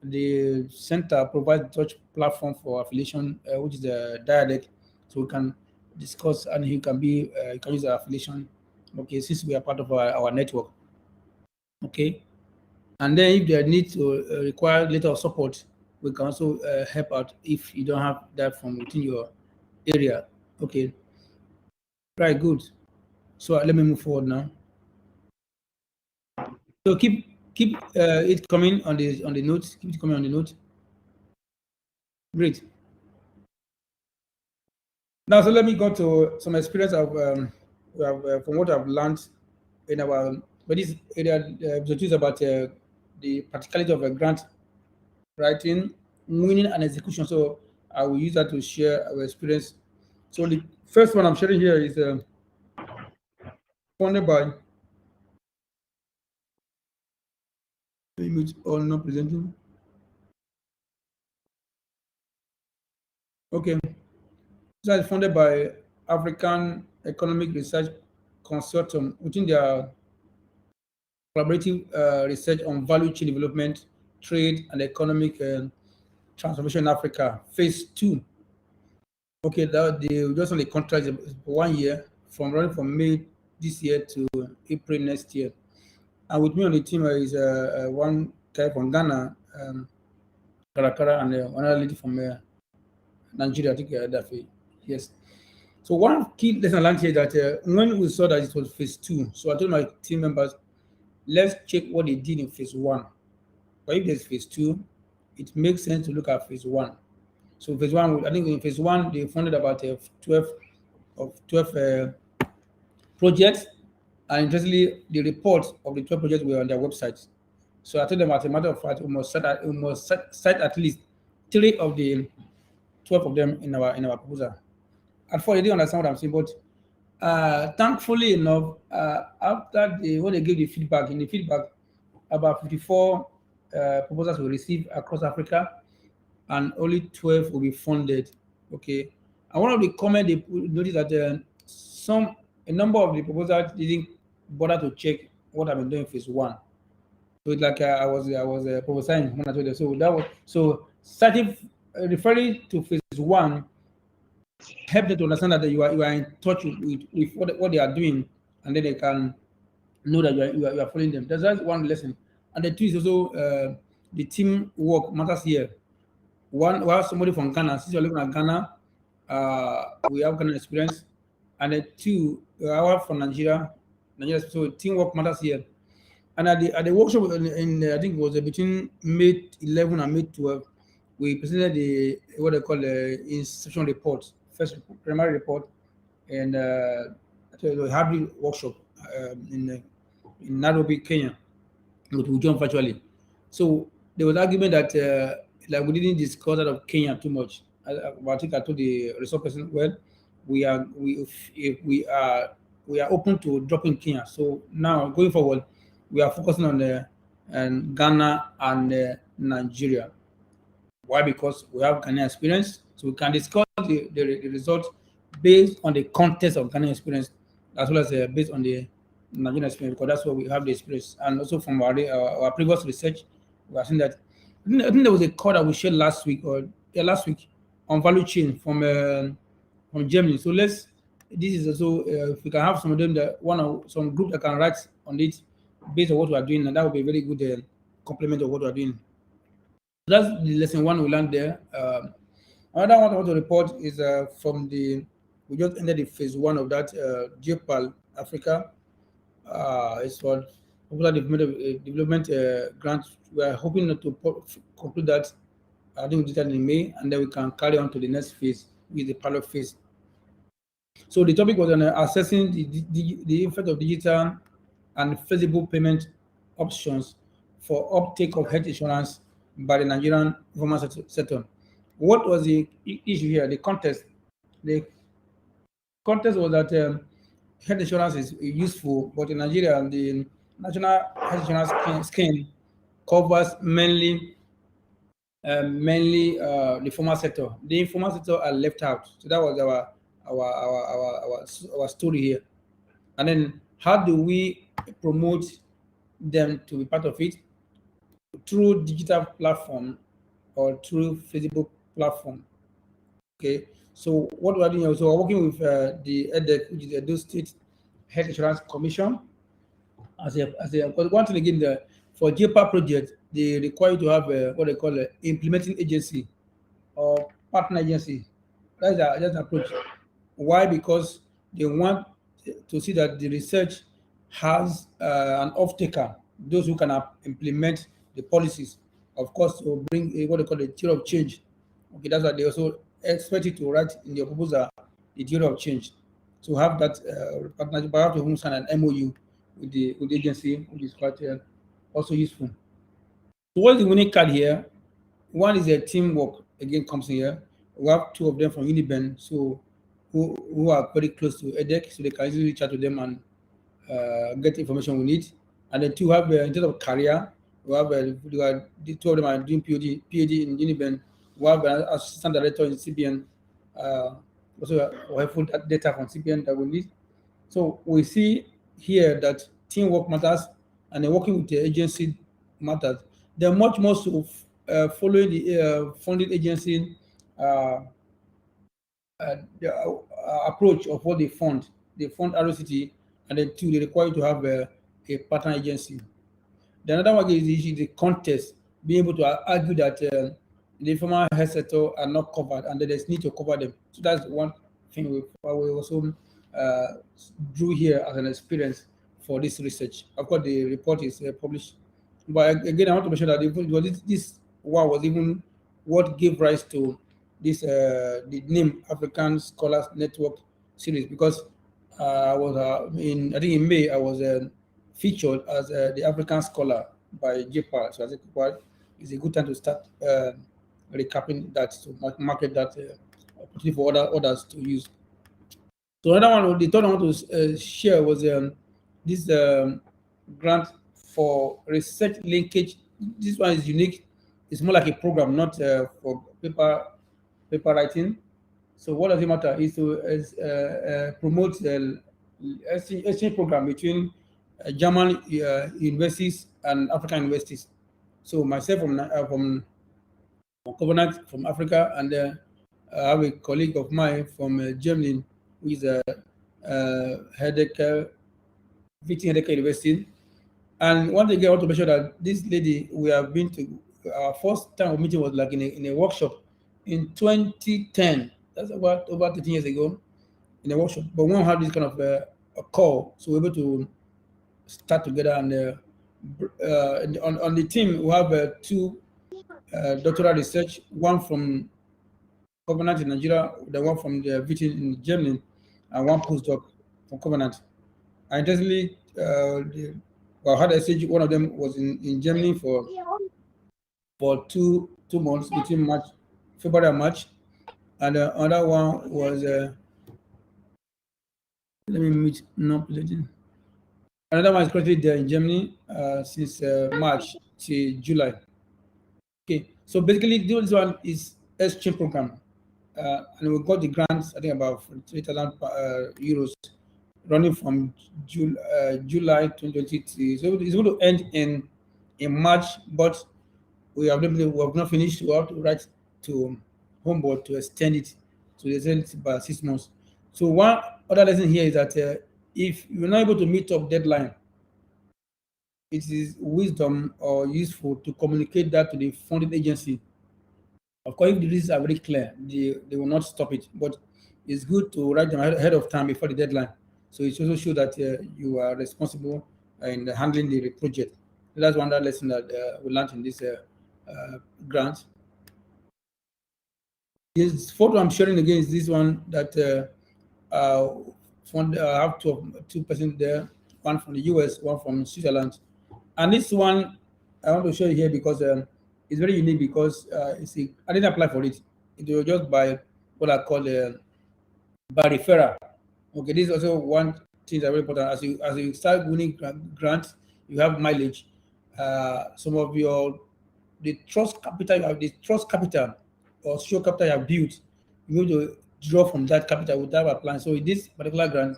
The center provides such platform for affiliation, which is the DIaDeRC, so we can discuss and you can be you can use our affiliation. Okay, since we are part of our network. Okay, and then if they need to require letter of support, we can also help out if you don't have that from within your area. Okay, right, good. So let me move forward now. So keep it coming on the notes. Keep it coming on the note. Great. Now, so let me go to some experience of from what I've learned in our this area. Episode 2 is about the practicality of a grant writing, winning, and execution. So I will use that to share our experience. So the first one I'm sharing here is funded by image or not presenting. Okay, so it's funded by African Economic Research Consortium within their collaborative research on value chain development, trade, and economic transformation in Africa, phase 2. Okay, that they just only contract for 1 year from running from May this year to April next year. And with me on the team is one guy from Ghana, Karakara, and another lady from Nigeria, I think Daffy. Yes. So one key lesson I learned here is that when we saw that it was phase 2, so I told my team members, let's check what they did in phase 1. But if there's phase 2, it makes sense to look at phase 1. So phase 1, I think in phase 1 they funded about 12 projects, and interestingly, the reports of the 12 projects were on their website. So I told them, as a matter of fact, we must cite at least 3 of the 12 of them in our proposal. At first, they didn't understand what I'm saying, but thankfully enough, after when they gave the feedback, about 54 proposals were received across Africa, and only 12 will be funded. Okay, and one of the comments they noticed that a number of the proposals didn't bother to check what I've been doing in phase 1. So it's like I was prophesying when I told them. So that was starting referring to phase 1 help them to understand that you are in touch with what they are doing, and then they can know that you are following them. That's one lesson. And the 2 is also the team work matters here. One, we have somebody from Ghana. Since you're looking at Ghana, we have Ghana experience. And the 2, I have from Nigeria. So teamwork matters here. And at the workshop in I think it was between May 11 and May 12, we presented what they call the institution report, first primary report, and we had the workshop in Nairobi, Kenya, which we joined virtually. So there was argument that like we didn't discuss that of Kenya too much. I think I told the resource person, well, we are open to dropping Kenya. So now going forward, we are focusing on Ghana and Nigeria. Why? Because we have Ghanaian experience, so we can discuss the results based on the context of Ghanaian experience, as well as based on the Nigerian experience, because that's where we have the experience. And also from our previous research, we have seen that. I think there was a call that we shared last week on value chain from Germany. So this is also if we can have some of them some group that can write on it based on what we are doing, and that would be a very good complement of what we are doing. That's the lesson 1 we learned there. Another one I want to report is from the We just ended the phase 1 of that GPAL Africa. It's called Popular Development Grant. We are hoping to conclude that, I think we did that in May, and then we can carry on to the next phase with the pilot phase. So the topic was on assessing the effect of digital and feasible payment options for uptake of health insurance by the Nigerian informal sector. What was the issue here? The context was that health insurance is useful, but in Nigeria, the national health insurance scheme covers mainly the formal sector. The informal sector are left out. So that was our story here. And then how do we promote them to be part of it? Through digital platform or through Facebook platform. Okay. So what we're doing, so we're working with the DIaDeRC, which is the Edo State Health Insurance Commission. One thing again, for GPAL project, they require you to have what they call an implementing agency or partner agency. That's the approach. Why? Because they want to see that the research has an off-taker, those who can implement the policies. Of course, to bring what they call the theory of change. Okay, that's why they also expect you to write in your proposal the theory of change. To have that partnership, I have to sign an MOU with the agency, which is quite also useful. So what is the winning card here? One is a teamwork, again, comes here. We have 2 of them from Uniben, so who are very close to DIaDeRC, so they can easily reach out to them and get the information we need. And then 2 have, in terms of career, we have the 2 of them are doing PhD in Uniben. We have an assistant director in CBN, also helpful data from CBN that we need. So we see here that teamwork matters, and then working with the agency matters. They're much more so following the funding agency approach of what they fund. They fund ROCT, and then 2, they require you to have a partner agency. The another one is the contest, being able to argue that the informal health sector are not covered, and there's need to cover them. So that's one thing we also drew here as an experience for this research. Of course, the report is published. But again, I want to mention that this was even what gave rise to this the name African Scholars Network series, because I was I think in May I was featured as the African Scholar by GPAL. So I think it's a good time to start recapping that, to market that opportunity for others to use. So another one, the third one I want to share was this grant for research linkage. This one is unique. It's more like a program, not for paper writing. So what does it matter is to promote the exchange program between German universities and African universities. So myself from Covenant from Africa, and I have a colleague of mine from Germany who is a DIaDeRC University. And one thing I want to make sure that this lady, we have been to, our first time of meeting was like in a workshop in 2010. That's about over 13 years ago, in a workshop. But we won't have this kind of a call, so we're able to start together. And on the team, we have 2 doctoral research, one from Covenant in Nigeria, the one from the VT in Germany, and one postdoc from Covenant. And interestingly, I had a stage. One of them was in Germany for 2 months between February and March, and the other one was let me meet no presenting. Another one is currently there in Germany since March to July. Okay, so basically this one is exchange program, and we got the grants, I think about 3,000 euros, running from July 2023. So it's going to end in March, but we have not finished. We have to write to home board to extend it by 6 months. So one other lesson here is that if you're not able to meet up deadline, it is wisdom or useful to communicate that to the funding agency. Of course, if the risks are very clear, they will not stop it. But it's good to write them ahead of time before the deadline. So it also shows that you are responsible in handling the project. That's one other lesson that we learned in this grant. This photo I'm sharing again is this one that I have two persons there, one from the US, one from Switzerland. And this one I want to show you here because it's very unique because I didn't apply for it. It was just by what I call by referral. Okay, this is also one thing that's very important. As you start winning grants, you have mileage. Some of the trust capital or show capital you have built, you need to draw from that capital without applying. So in this particular grant,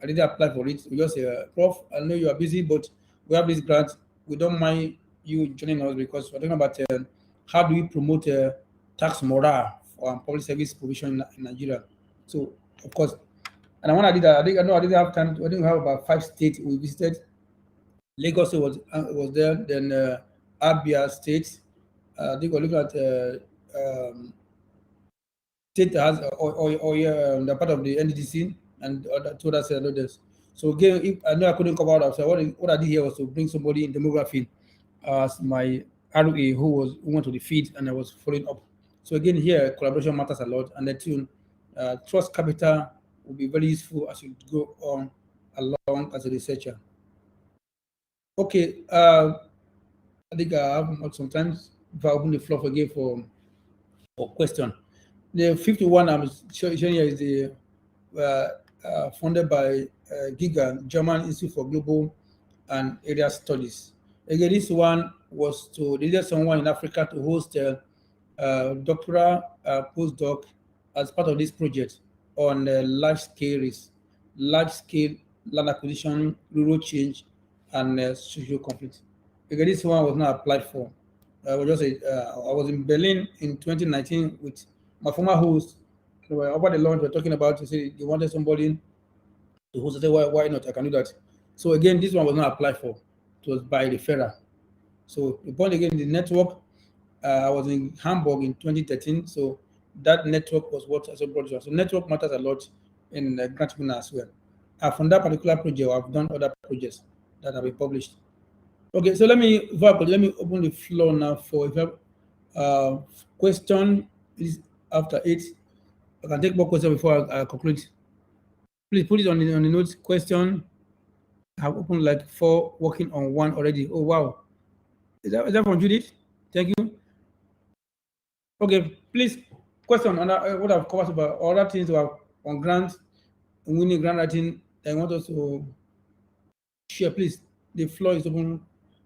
I didn't apply for it. We just say, Prof, I know you are busy, but we have this grant. We don't mind you joining us because we're talking about how do we promote tax morale for public service provision in Nigeria. So of course, and when I did that, I didn't have time. I didn't have about 5 states we visited. Lagos was there, then Abia State. I think we're looking at state that has the part of the NDDC and two others. So again, if I know I couldn't cover out, so what I did here was to bring somebody in demography as my ROA who went to the field and I was following up. So again, here collaboration matters a lot, and then too, trust capital will be very useful as you go on along as a researcher. Okay, I think I have sometimes if I open the floor again for question. The 51 I'm showing here is the funded by GIGA, German Institute for Global and Area Studies. Again, this one was to lead someone in Africa to host a doctoral postdoc as part of this project on large-scale land acquisition, rural change, and social conflict. Again, this one was not applied for. I was in Berlin in 2019 with my former host. Over the lunch, we're talking about, they wanted somebody to host. I said, why not? I can do that. So again, this one was not applied for. It was by referral. So the point again, the network, I was in Hamburg in 2013. So that network was what I brought you. So network matters a lot in grant winner as well. From that particular project, I've done other projects that have been published. Okay, so let me open the floor now for if you have question is after it. I can take more questions before I conclude. Please put it on the notes. Question. I have opened like 4, working on 1 already. Oh wow. Is that from Judith? Thank you. Okay, please question on what I've covered about other things about on grants, winning grant writing. I want us to share, please. The floor is open.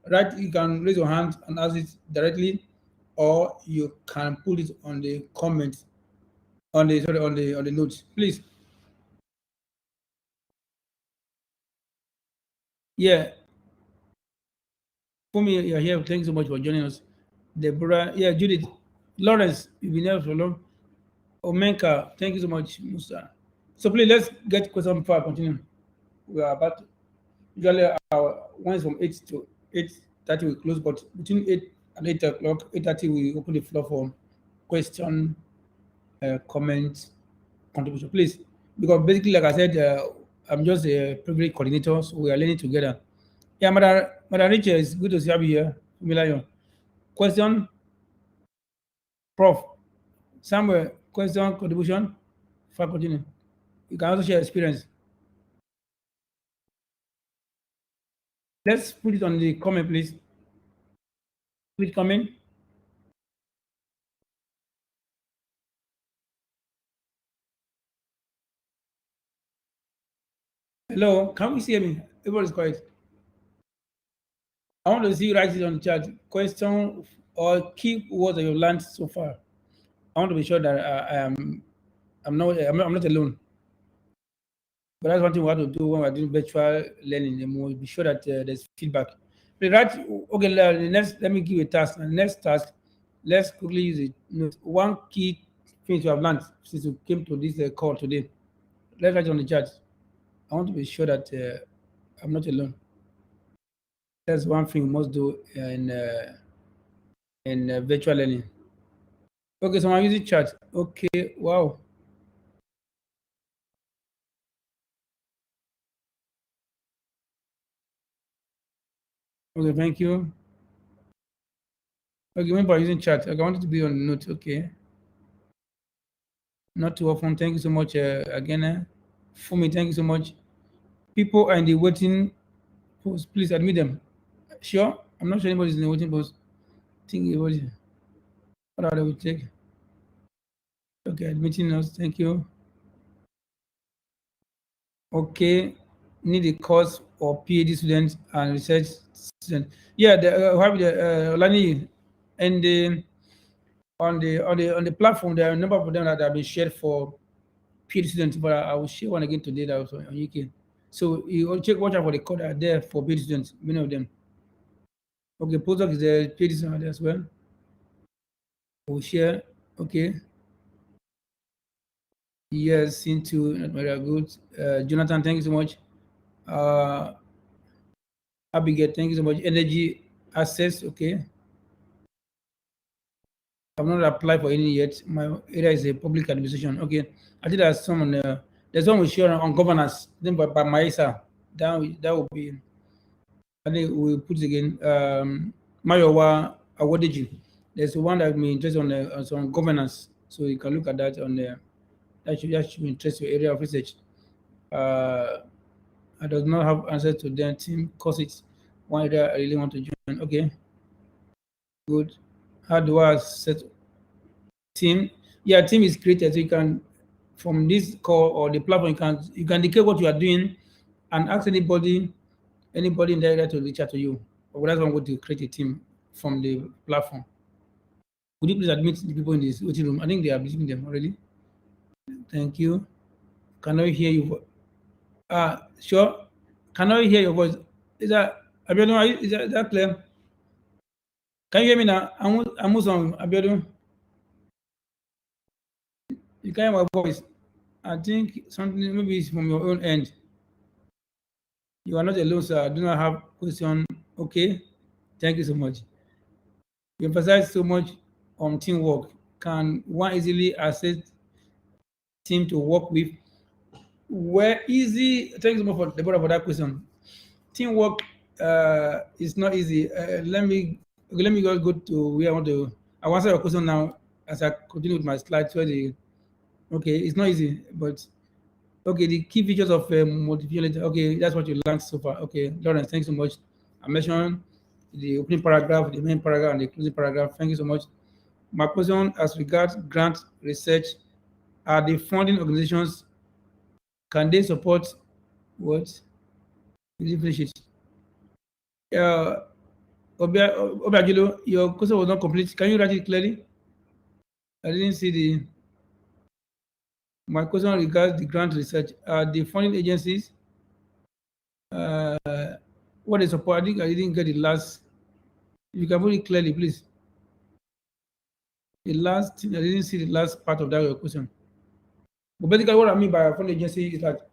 Right, you can raise your hand and ask it directly, or you can put it on the comments on the notes, please. Yeah. For me, you're here. Thanks so much for joining us. Deborah, yeah, Judith, Lawrence, you've been here for long. Omenka, thank you so much, Musa. So please let's get question before I continue. We are about usually our one is from 8 to 8:30 we close, but between 8 and 8 o'clock, 8:30 we open the floor for question, comments, contribution, please. Because basically, like I said, I'm just a privilege coordinator, so we are learning together. Yeah, Madam Richard, it's good to see you here. Milayo. Question, Prof. Samuel, question, contribution, for continue. You can also share experience. Let's put it on the comment, please. Put it comment. Hello, can we see me? Everybody's quiet. I want to see you write it on the chat. Question or key words that you've learned so far. I want to be sure that I'm not alone. But that's one thing we have to do when we're doing virtual learning. And we'll be sure that there's feedback. Right? Okay, let me give you a task. The next task, let's quickly use it. One key thing you have learned since you came to this call today. Let's write it on the chat. I want to be sure that I'm not alone. That's one thing we must do in virtual learning. Okay, so I'm using chat. Okay, wow. Okay, thank you. Okay, remember using chat. I want it to be on note. Okay. Not too often. Thank you so much again. For me, thank you so much. People are in the waiting post. Please admit them. Sure. I'm not sure anybody's in the waiting post. Think everybody. What are they will take? Okay, admitting us. Thank you. Okay. Need a course for PhD students and research students. Yeah, have the Lani and the on the platform. There are a number of them that have been shared for PhD students, but I will share one again today that was on UK. So you watch out for the code that are there for PhD students, many of them. Okay, postdoc is there, PhD students are there as well. We'll share. Okay. Yes, into very good. Jonathan, thank you so much. Abigail, thank you so much. Energy access, okay. I've not applied for any yet. My area is a public administration. Okay. I think there's some on there's one we share on governance, then by Maisa. That will be, I think we'll put it again. Mayowa Awodeji. There's one that may interest on governance. So you can look at that on there. That should interest your area of research. I does not have answer to their team because it's one area I really want to join. Okay. Good. How do I set team? Yeah, team is created. So you can from this call or the platform you can indicate what you are doing and ask anybody in the area to reach out to you. Or that's one way to create a team from the platform. Would you please admit the people in this waiting room? I think they are admitting them already. Thank you. Can I hear you? Sure. Can I hear your voice? Is that Abiodun? Is that clear? Can you hear me now? I'm on Abiodun. You can hear my voice. I think something maybe it's from your own end. You are not alone, sir. I do not have question. Okay. Thank you so much. You emphasize so much on teamwork. Can one easily assess team to work with? Well, easy. Thank you so much for that question. Teamwork is not easy. Let me go to where I want to. I will answer your question now as I continue with my slides. Okay, it's not easy, but okay, the key features of motivation. Okay, that's what you learned so far. Okay, Lawrence, thanks so much. I mentioned the opening paragraph, the main paragraph, and the closing paragraph. Thank you so much. My question as regards grant research, are the funding organizations, can they support what? Did you finish it? Obiagilo, your question was not complete. Can you write it clearly? I didn't see my question regards the grant research. Are the funding agencies, what they support? I think I didn't get the last. If you can put it clearly, please. The last, I didn't see the last part of that your question. But basically, what I mean by a funding agency is that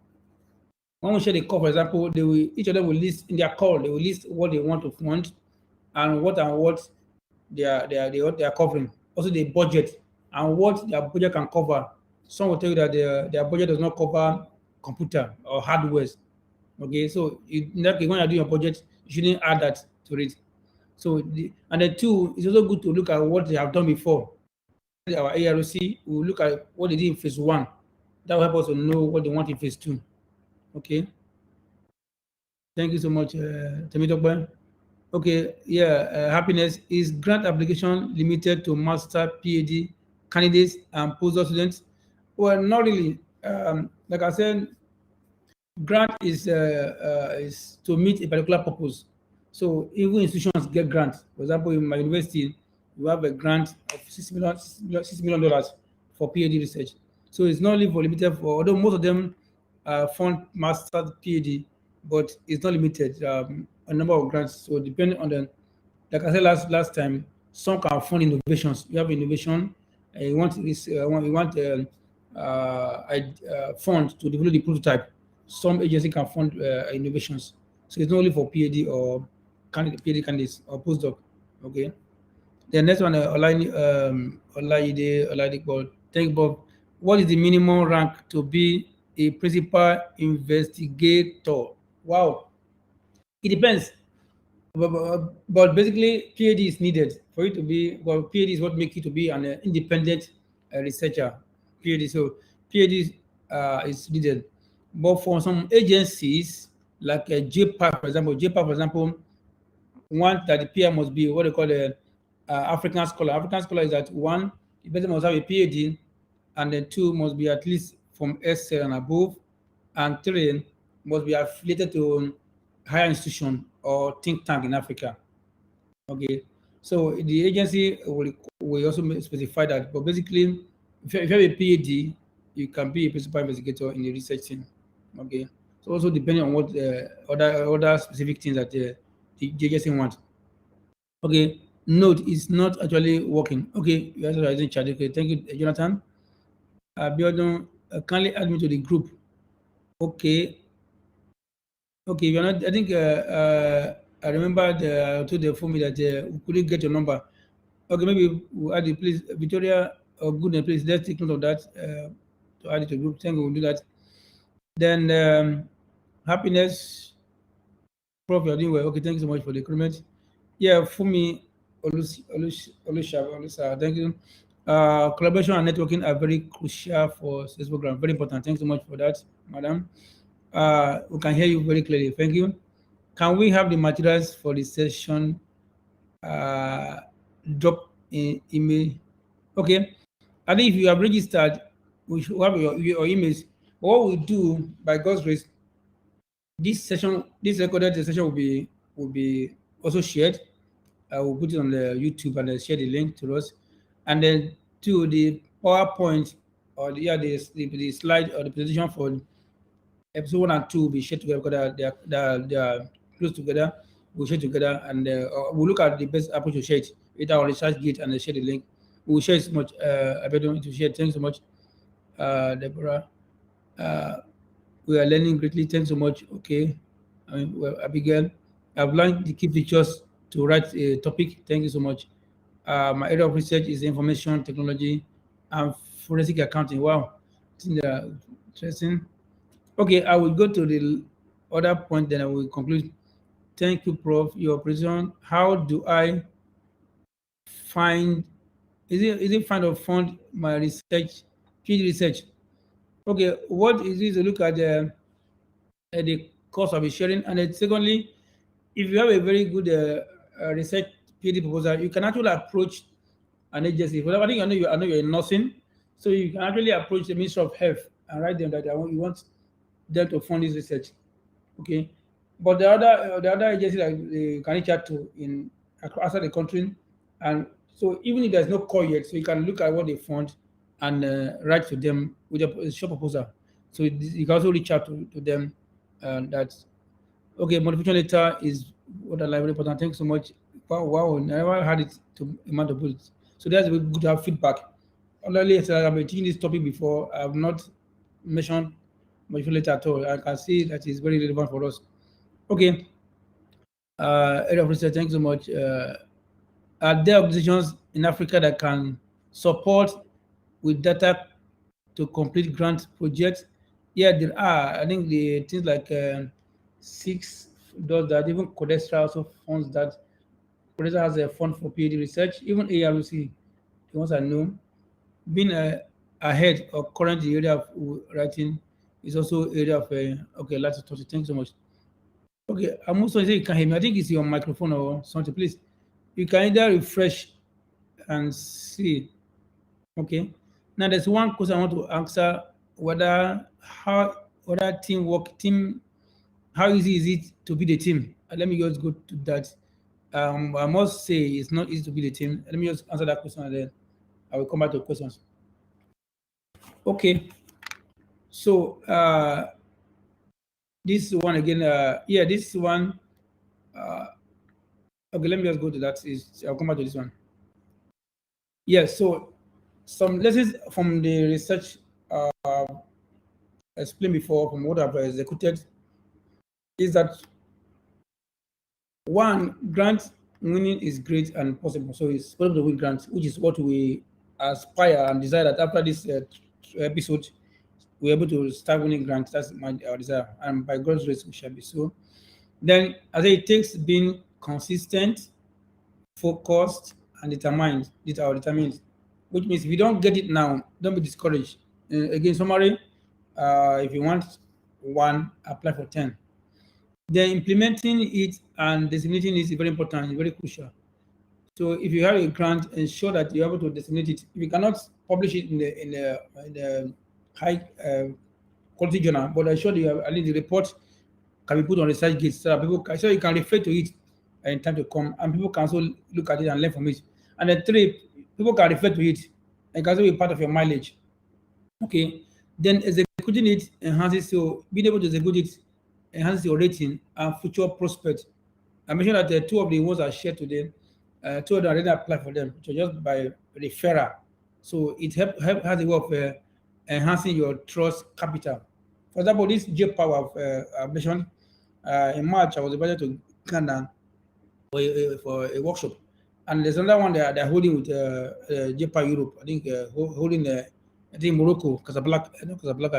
when we share the call, for example, each of them will list in their call, they will list what they want to fund and what they are covering. Also the budget and what their budget can cover. Some will tell you that their budget does not cover computer or hardware. Okay, so in that case, when you're doing your budget, you shouldn't add that to it. So and then two, it's also good to look at what they have done before. Our ARC will look at what they did in phase 1. That will help us to know what they want in phase 2. Okay. Thank you so much, Temitope. Okay, yeah, happiness. Is grant application limited to master, PhD candidates and postdoc students? Well, not really. Like I said, grant is to meet a particular purpose. So even institutions get grants. For example, in my university, we have a grant of $6 million for PhD research. So it's not only for limited for, although most of them fund master, PhD, but it's not limited. A number of grants. So depending on the, like I said last time, some can fund innovations. You have innovation, and you want this, you want a fund to develop the prototype. Some agency can fund innovations. So it's not only for PhD or PhD candidates or postdoc. Okay. The next one, Oladipo. Thank Bob. What is the minimum rank to be a principal investigator? Wow. It depends. But basically, PhD is needed for you to be. Well, PhD is what makes you to be an independent researcher. PhD, so PhD is needed. But for some agencies like JPAC, for example, want that the PM must be what they call a African scholar. African scholar is that one, the person must have a PhD, and then two must be at least from SL and above, and three must be affiliated to higher institution or think tank in Africa. Okay, so the agency will also specify that. But basically, if you have a PhD, you can be a principal investigator in the research team. Okay, so also depending on what other specific things that the agency wants. Okay, note is not actually working. Okay, you guys are using chat. Okay, thank you, Jonathan. Biodun, kindly add me to the group. Okay. Okay, you're not. I think I remember told the phone me that we couldn't get your number. Okay, maybe we'll add it, please. Victoria or Goodness, please let's take note of that to add it to the group. Thank you, we'll do that. Then happiness, Prof, you're doing well. Okay, thank you so much for the comment. Yeah, Fumi, Olusha, thank you. Collaboration and networking are very crucial for this program. Very important. Thanks so much for that, madam. We can hear you very clearly. Thank you. Can we have the materials for the session drop in email? Okay. I think if you have registered, we should have your emails. What we do, by God's grace, this recorded session will be also shared. I will put it on the YouTube and share the link to us, and then to the PowerPoint or the slide or the presentation for episode 1 and 2 will be shared together because they are close together. We'll share together, and we'll look at the best approach to share it. Either on ResearchGate and share the link. We'll share so much. I bet you to share. Thanks so much, Deborah. We are learning greatly. Thanks so much. Okay. Abigail, I've learned the key features to write a topic. Thank you so much. My area of research is information technology and forensic accounting. Wow, interesting. Okay, I will go to the other point, then I will conclude. Thank you, Prof. Your presentation. How do I find? Is it find or fund my research, PhD research? Okay, what is it to look at the cost of sharing, and then secondly, if you have a very good research PhD proposal, you can actually approach an agency. For example, I think I know you're in nursing, so you can actually approach the Ministry of Health and write them that you want them to fund this research. Okay, but the other agency that you can reach out to outside the country, and so even if there's no call yet, so you can look at what they fund and write to them with a short proposal. So you can also reach out to them. That okay, modification letter is what I like, very important. Thanks so much. Wow, I never had it to amount of bullets. So that's good to have feedback. Only I've been teaching this topic before. I have not mentioned modification letter at all. I can see that is very relevant for us. Okay. Area of research, thanks so much. Are there organizations in Africa that can support with data to complete grant projects? Yeah, there are. I think the things like SIX does that. Even Codestra also funds that. Codestra has a fund for PhD research. Even ARUC, the ones I know, being ahead or current in the area of writing is also area of okay. Let's talk. Thanks so much. Okay, I'm also saying you can hear me. I think it's your microphone or something. Please, you can either refresh and see. Okay. Now there's one question I want to answer: whether how easy is it to be the team? Let me just go to that. I must say it's not easy to be the team. Let me just answer that question and then I will come back to questions. Okay. So this one again, yeah, this one. Okay, let me just go to that. I'll come back to this one. Yeah, so some lessons from the research explained before, from what I've executed, is that one, grant winning is great and possible. So it's possible to win grants, which is what we aspire and desire that after this episode, we're able to start winning grants. That's our desire. And by God's grace, we shall be so. Then, as it takes being consistent, focused, and determined. Which means if you don't get it now, don't be discouraged. Again, summary, if you want 1, apply for 10. Then implementing it and designating it is very important, very crucial. So if you have a grant, ensure that you're able to designate it. If you cannot publish it in the high quality journal, but ensure that you have at least the report can be put on research gates so that people can, so you can refer to it in time to come, and people can also look at it and learn from it. And then 3, people can refer to it and can also be part of your mileage. Okay. Then executing it enhances your being able to execute it enhances your rating and future prospect. I mentioned that 2 of the ones I shared today, 2 of them already applied for them, so just by referral. So it has a way of enhancing your trust capital. For example, this J Power I mentioned in March, I was invited to Ghana for a workshop, and there's another one they're holding with J Power Europe. I think holding I think Morocco, Casablanca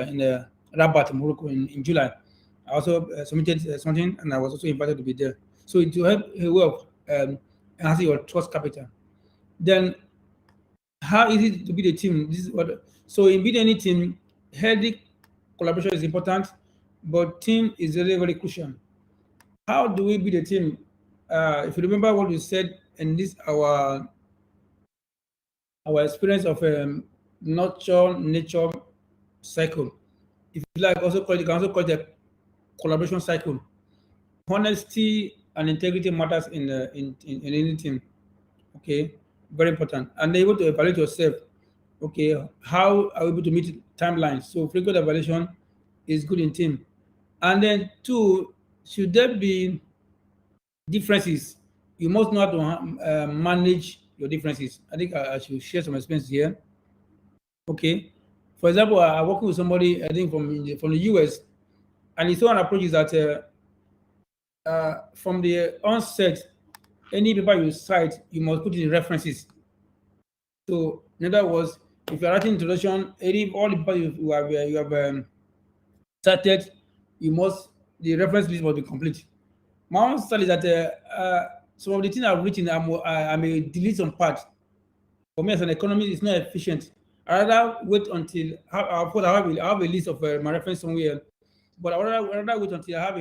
in Rabat, Morocco in July. I also submitted something, and I was also invited to be there. So it will help a way of enhancing your trust capital. Then, how easy to build a team? This is what. So in building any team, healthy collaboration is important, but team is very, very crucial. How do we build a team? If you remember what we said in this our experience of nature cycle. If you like, also call it, you can also call it a collaboration cycle. Honesty and integrity matters in any team. Okay, very important. And able to evaluate yourself. Okay, how are we able to meet timelines? So frequent evaluation is good in team. And then 2, should there be differences? You must know how to manage your differences. I think I should share some experience here. Okay, for example, I'm working with somebody I think from the US, and his own approach is that from the onset, any paper you cite, you must put in references. So in other words, if you're writing introduction, all the papers you have cited, the reference list must be complete. My own style is that some of the things I've written, I may delete some parts. For me as an economist, it's not efficient. I rather wait until I have a list of my reference somewhere, but I rather wait until I have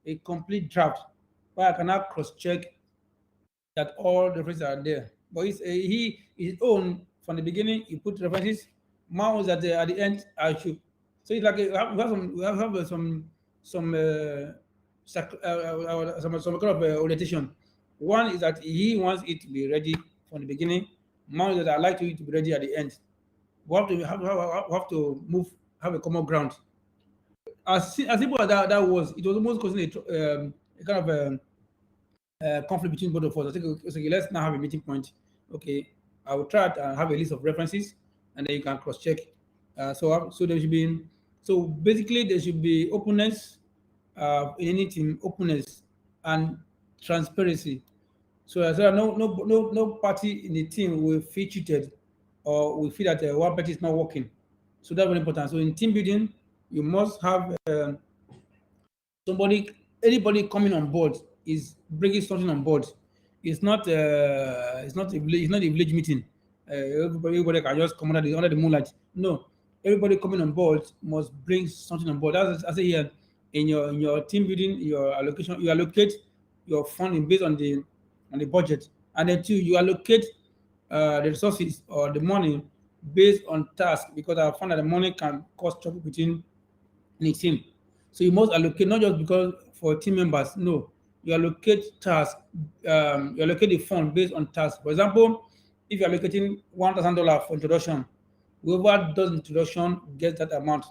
a complete draft where I can now cross-check that all the references are there. But his own from the beginning. He put references. Mine was at the end. I should. So it's like we have some kind of orientation. One is that he wants it to be ready from the beginning. Mine is that I like it to be ready at the end. We have to have a common ground. As simple as that was, it was almost causing a kind of conflict between both of us. I think, okay, let's now have a meeting point. Okay, I will try to have a list of references, and then you can cross-check. So there should be. So basically, there should be openness in any team, openness and transparency. So as well, no party in the team will feel cheated or will feel that one party is not working. So that's very important. So in team building, you must have anybody coming on board is bringing something on board. It's not a village meeting. Everybody can just come under the moonlight. No, everybody coming on board must bring something on board. As I say here, in your team building, your allocation, you allocate your funding based on the budget, and then 2, you allocate the resources or the money based on task, because I found that the money can cause trouble between the team. So you must allocate not just because for team members. No, you allocate tasks. You allocate the fund based on tasks. For example, if you're allocating $1,000 for introduction, whoever does introduction gets that amount.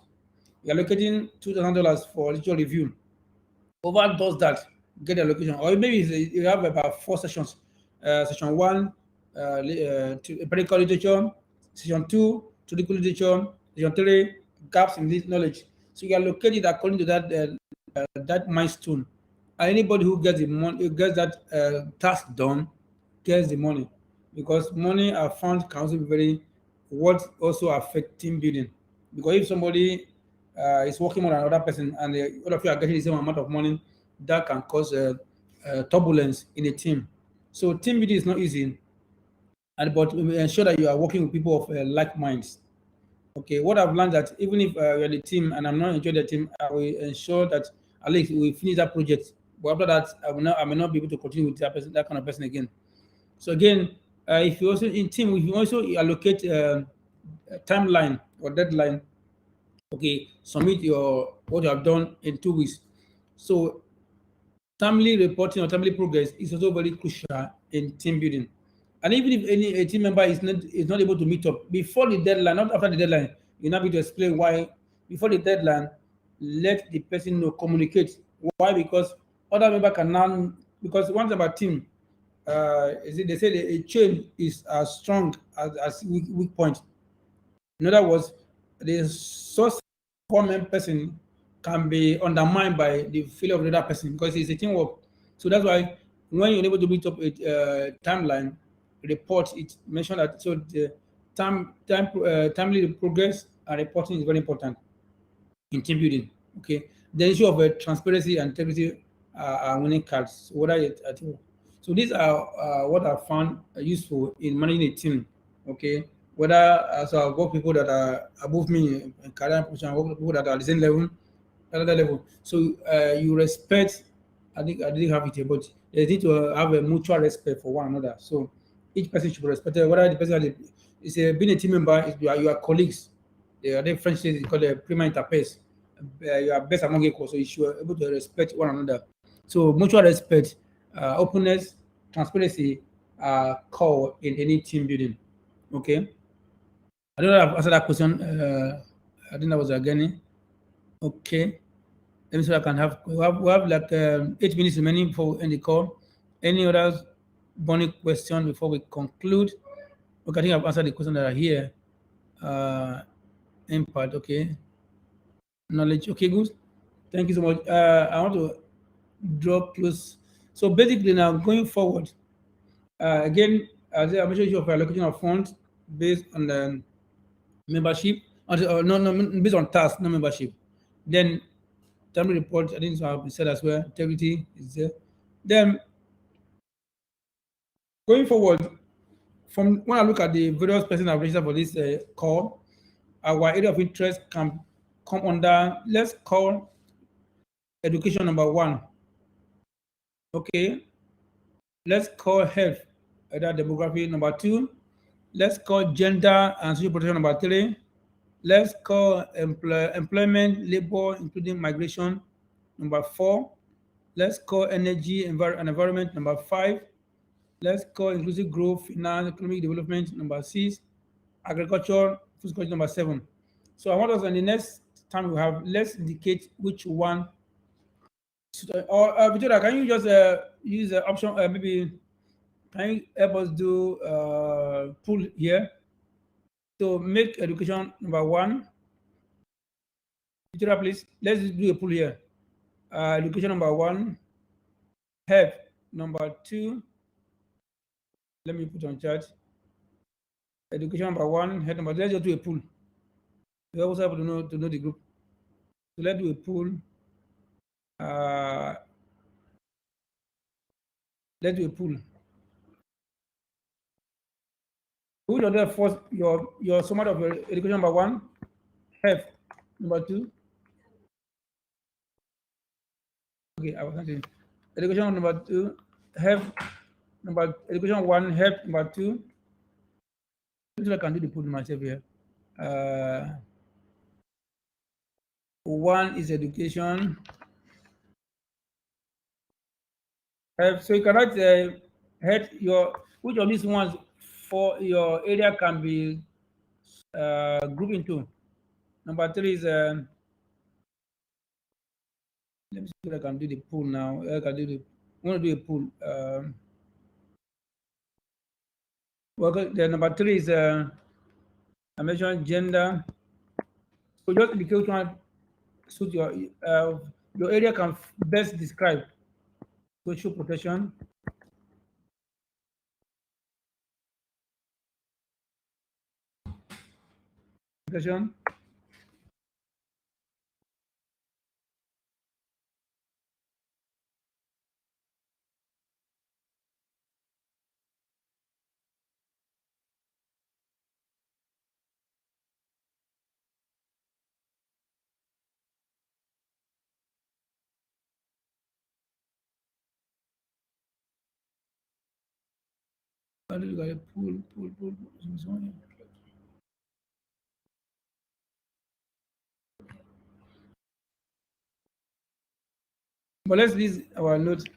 You're allocating $2,000 for literature review. Whoever does that get the allocation. Or maybe you have about 4 sessions. Session 1, empirical literature. Session 2, theoretical literature. Session 3, gaps in this knowledge. So you allocate it according to that milestone. And anybody who gets the money, who gets that task done, gets the money, because money I found can also be what also affect team building. Because if somebody is working on another person and all of you are getting the same amount of money, that can cause turbulence in a team. So team building is not easy, but we ensure that you are working with people of like minds. Okay, what I've learned that even if we're the team and I'm not enjoying the team, I will ensure that at least we finish that project. But after that, I may not be able to continue with that kind of person again. So again, if you also in team, if you also allocate a timeline or deadline, okay, submit what you have done in 2 weeks. So timely reporting or timely progress is also very crucial in team building. And even if a team member is not able to meet up before the deadline, not after the deadline, you now need to explain why before the deadline. Let the person know, communicate why, because other member can now, because one thing about team, they say a chain is as strong as weak point. In other words, the source one person can be undermined by the failure of the other person because it's a teamwork. So that's why when you're able to meet up a timeline, report it, mention that. So the timely progress and reporting is very important in team building. Okay, the issue of transparency and integrity are winning cards. I think so. These are what I found useful in managing a team. Okay, whether as I work people that are above me in career position, I work with people that are the same level, another level. So you respect. I didn't have it here, but they need to have a mutual respect for one another. So each person should be respected. Whether the person is being a team member, you are colleagues. They are French say it's called a prima inter pares. You are best among equals, so you should be able to respect one another. So mutual respect, openness, transparency are core in any team building. Okay. I don't know if I've answered that question. I think that was again. Okay. Let me see if I can have we have like 8 minutes remaining before we end the call. Any other burning question before we conclude? Okay, I think I've answered the question that are here. Impact, okay. Knowledge, okay, good. Thank you so much. I want to draw close. So basically now going forward, again, as I mentioned, of allocation of funds based on the membership, no, based on task, no membership. Then timely report, I think so have been said as well. Integrity is there. Then going forward, from when I look at the various persons I've registered for this call, our area of interest can come under, let's call education number 1. Okay, let's call health, that demography number 2. Let's call gender and social protection number 3. Let's call employment, labor, including migration, number 4. Let's call energy and environment, number 5. Let's call inclusive growth, finance, economic development, number 6. Agriculture, food security, number 7. So I want us, in the next time we have, let's indicate which one. Or Victoria, can you just use the option, maybe can you help us do pool here? So make education number 1. Victoria, please, let's do a pool here. Education number 1, health number 2. Let me put on chat. Education number 1, health number 2. Let's just do a pool. We also have to know the group. So let's do a pool. Let's do a pool. Who will do first? Your summary of your education number 1, health number 2. Okay, I was thinking education number 2, health number education 1, health number 2. I can do the pool myself here. 1 is education. So you can write head which of these ones for your area can be grouped into. Number 3 is let me see if I can do the pool now. I want to do a pool. Well, the number 3 is I mentioned gender. So just indicate which one suit your area can best describe. Social protection. Protection. Pull. But let's use our note.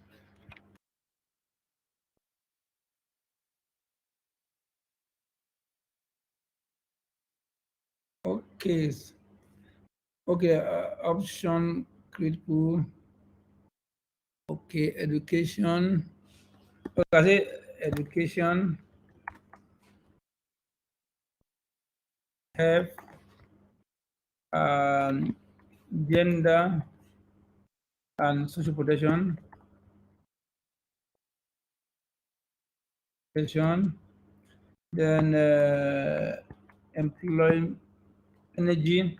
Okay. Okay. Option create pool. Okay. Education. Okay, I say education. Health. Gender and social protection. Then employ energy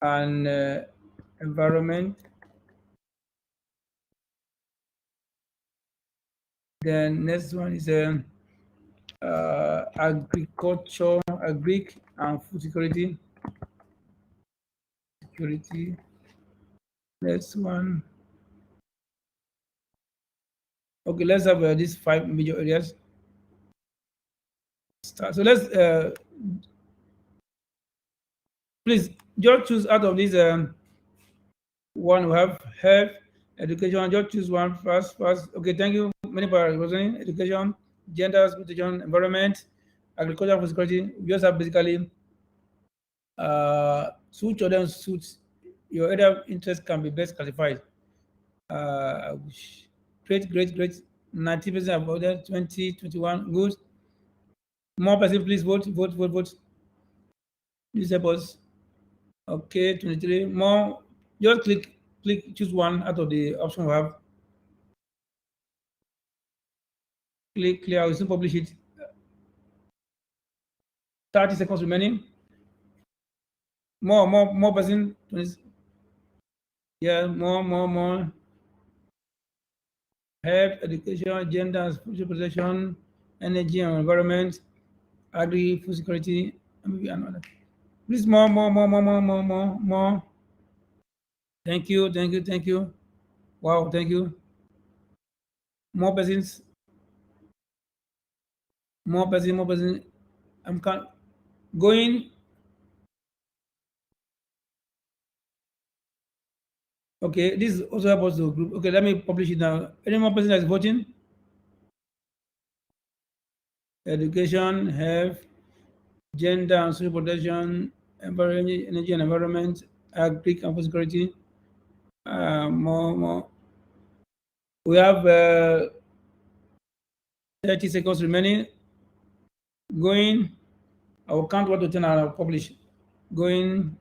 and environment. Then next one is agriculture, agric and food security. Next one. Okay, let's have these 5 major areas. So let's please just choose out of these one we have health, education. Just choose one first. Okay, thank you. Many for representing education, gender, protection, environment, agriculture, food security. We just have basically each of them suits your area of interest can be best classified. Great. 90% have voted. 20, 21, good. More person, please vote. Please help us. Okay, 23. More. Just click, choose one out of the option we have. Click clear. I will soon publish it. 30 seconds remaining. More person. 20. Yeah, more. Health, education, gender and social protection, energy and environment, agri, food security, and maybe another. Please more. Thank you. Wow, thank you. More persons. I'm going. Okay, this is also about the group. Okay, let me publish it now. Any more person that's voting? Education, health, gender and social protection, energy and environment, agri and food security. More. We have 30 seconds remaining. Going. I will count 1 to 10 and I'll publish. Going.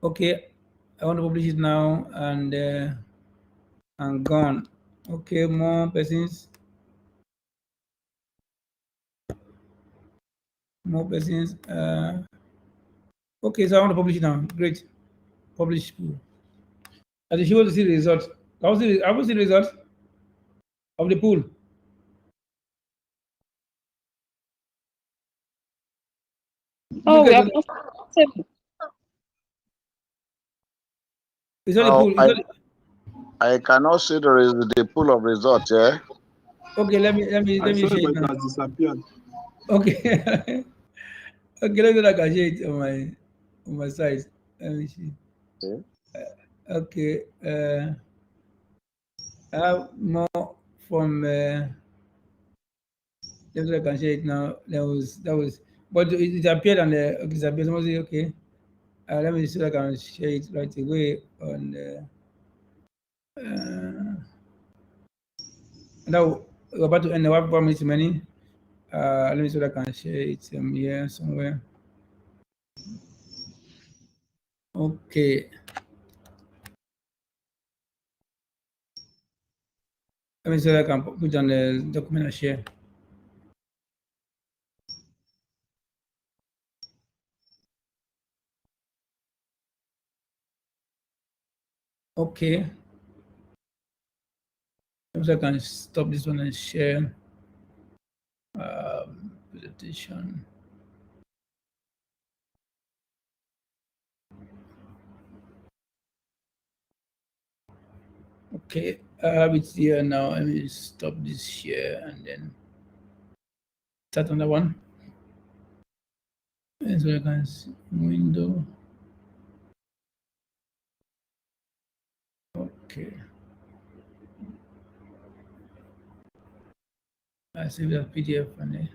Okay, I want to publish it now and gone. Okay, more persons. Okay, so I want to publish it now. Great. Publish. As you want to see the results. I will see the results of the pool. Oh, we have It's not the pool. I cannot see the pool of results. Yeah. Okay, let me share it now. Disappeared. Okay. Okay, let me I can share it on my side. Let me see. Okay. I have more from. Let me I can share it now. That was, but it appeared on the. Okay, it appeared. Someone say okay. Let me see if I can share it right away on the. Now we're about to end the 1 minute remaining. Let me see if I can share it here somewhere. Okay. Let me see if I can put on the document and share. Okay. Let me see if I can stop this one and share presentation. Okay, I have it here now. Let me stop this share and then start on that one. And so I can see window. Okay. I save that PDF and then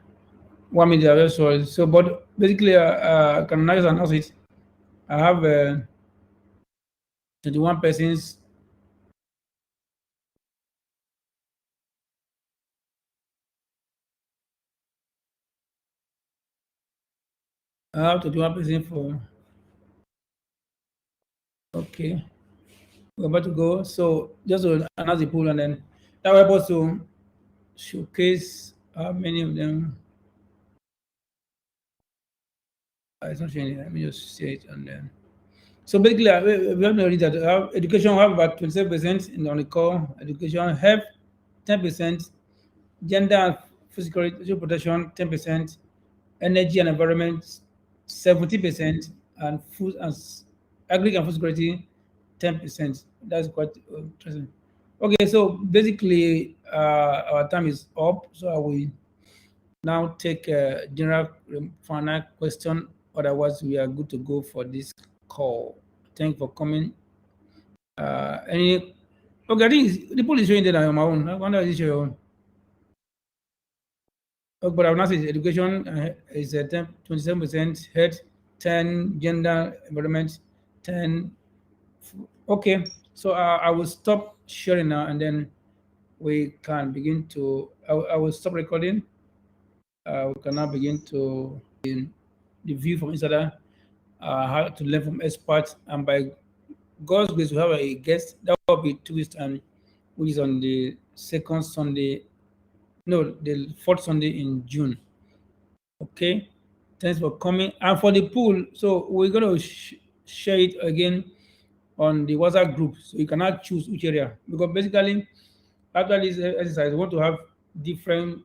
1 minute away. So, but basically, I can now just announce it. I have 21 persons. I have 21 persons for. Okay, we're about to go. So just to announce the pool and then that will help us to showcase how many of them. It's not showing it. Let me just say it and then. So basically, we have to read that education we have about 27% on the core education, health 10%, gender and physical protection 10%, energy and environment 70%, and food and agri and food security 10%. That's quite interesting. Okay, so basically our time is up, so I will now take a general final question. Otherwise, we are good to go for this call. Thank you for coming. Any? Okay, I think the poll is showing that I'm on my own. I wonder if it's your own. Okay, but I will not say education is 27%, health 10, gender environment 10. Okay, so I will stop sharing now, and then we can begin to. I will stop recording. We can now begin to the view from insider, how to learn from experts, and by God's grace, we have a guest that will be 2 weeks time, which is on the second Sunday, no, the fourth Sunday in June. Okay, thanks for coming. And for the pool, so we're going to share it again on the WhatsApp group, so you cannot choose which area, because basically after this exercise, we want to have different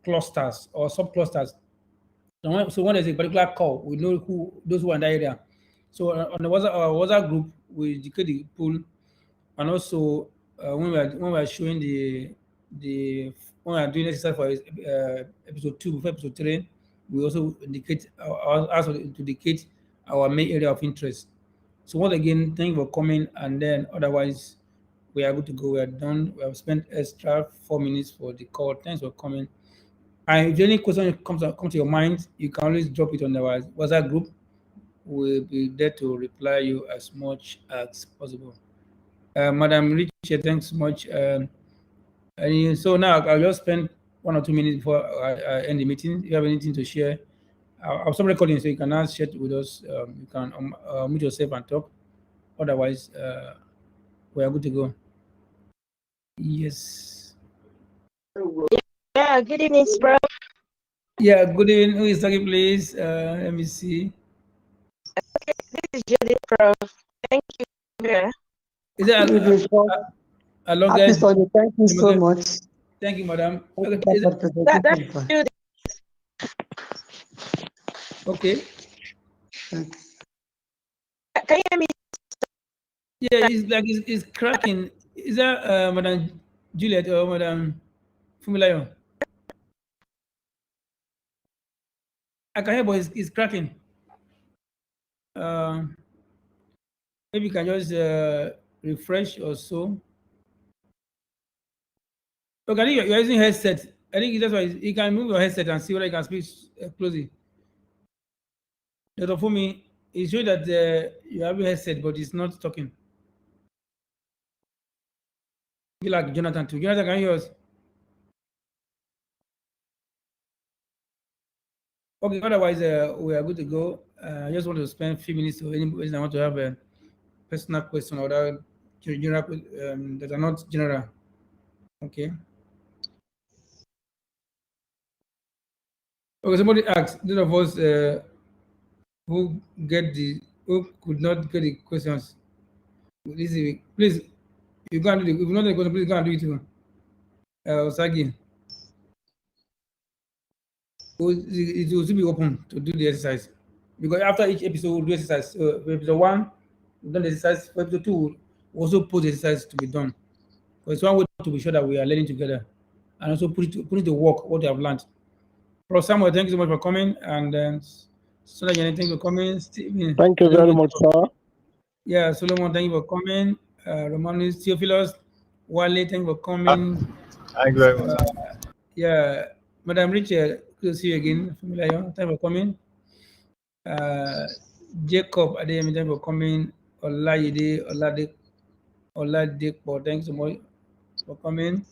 clusters or sub clusters. So when there's a particular call, we know who those who are in that area. So on the WhatsApp group, we declare the pool, and also when we are showing the when we are doing exercise for episode 2 before episode 3, we also indicate ask to indicate our main area of interest. So once again, thank you for coming, and then otherwise we are good to go. We are done. We have spent extra 4 minutes for the call. Thanks for coming. And if any question comes to your mind, you can always drop it on our WhatsApp group. We'll be there to reply you as much as possible. Madam Richard, thanks so much. And so now I'll just spend 1 or 2 minutes before I end the meeting. If you have anything to share, I'll stop recording so you can now share it with us. You can mute yourself and talk. Otherwise, we are good to go. Yes. Yeah, good evening, bro. Yeah, good evening. Who is talking, please? Let me see. Okay, this is Judith from. Thank you. Yeah. Is it a Happy Sunday. Thank you so much. Thank you, madam. Okay. That's Judith. Okay. Can you hear me? Yeah, it's like it's cracking. Is that Madam Juliet or Madam Fumilayo? I can hear, but it's cracking. Maybe you can just refresh or so. Okay, I think you're using headset. I think that's why you can move your headset and see whether you can speak closely. Dr. Fumi, it shows that you have a headset, but it's not talking. Be like Jonathan too. Jonathan, can you hear us? Okay, otherwise we are good to go. I just want to spend a few minutes to anybody I want to have a personal question or that general that are not general. Okay. Okay, somebody asked, those of us who could not get the questions this week, please, you can't do it. If you not the question, please go and do it too. Osagi. It will still be open to do the exercise, because after each episode we'll do exercise. For episode 1, we've done the exercise. For episode 2, we'll also post the exercise to be done. It's one way to be sure that we are learning together, and also put it to work what you have learned. Prof. Samuel, thank you so much for coming, and then Sonia, thank you for coming. Stephen, Thank you very much, sir. Yeah, Solomon, thank you for coming. Romanus, Theophilus, Wale, thank you for coming. Thank you very much. Yeah, Madam Richard, good to see you again. Familiar, thank you for coming. Jacob, Adeyemi, thank you for coming. Olayide, Oladipo, thanks so much for coming.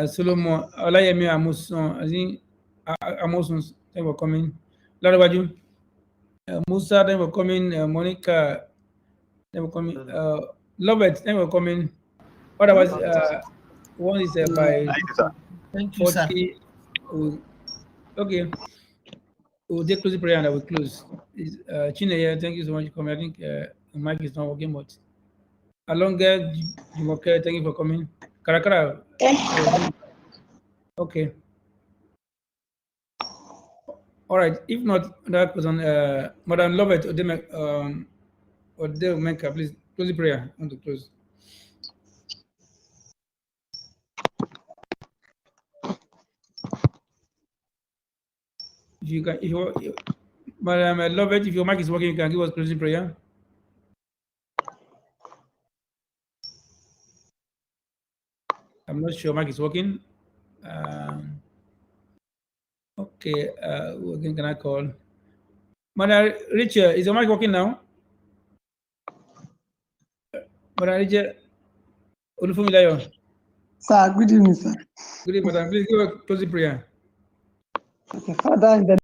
Solomon, Olayemi Amuson, I think Amuson, thank you for coming. Larabaju, Musa, thank you for coming. Monica, thank you for coming. Robert, thank you for coming. Otherwise, one is by Thank you, sir. Thank you, sir. 40. Okay. We'll take closing prayer and I will close. Chineye, thank you so much for coming. I think the mic is not working, but Alonga, Jumoke, thank you for coming. Karakara. Okay. All right. If not, that person, Madam Lovett, Odemeka, please close the prayer. I want to close. If you can, Madam Lovett, if your mic is working, you can give us closing prayer. I'm not sure mic is working. Okay, who again can I call? Madam Richard, is your mic working now? Madam Richard, Olufumilayo. Sir, good evening, sir. Good evening, madam. Please give a closing prayer. Okay, Father, in the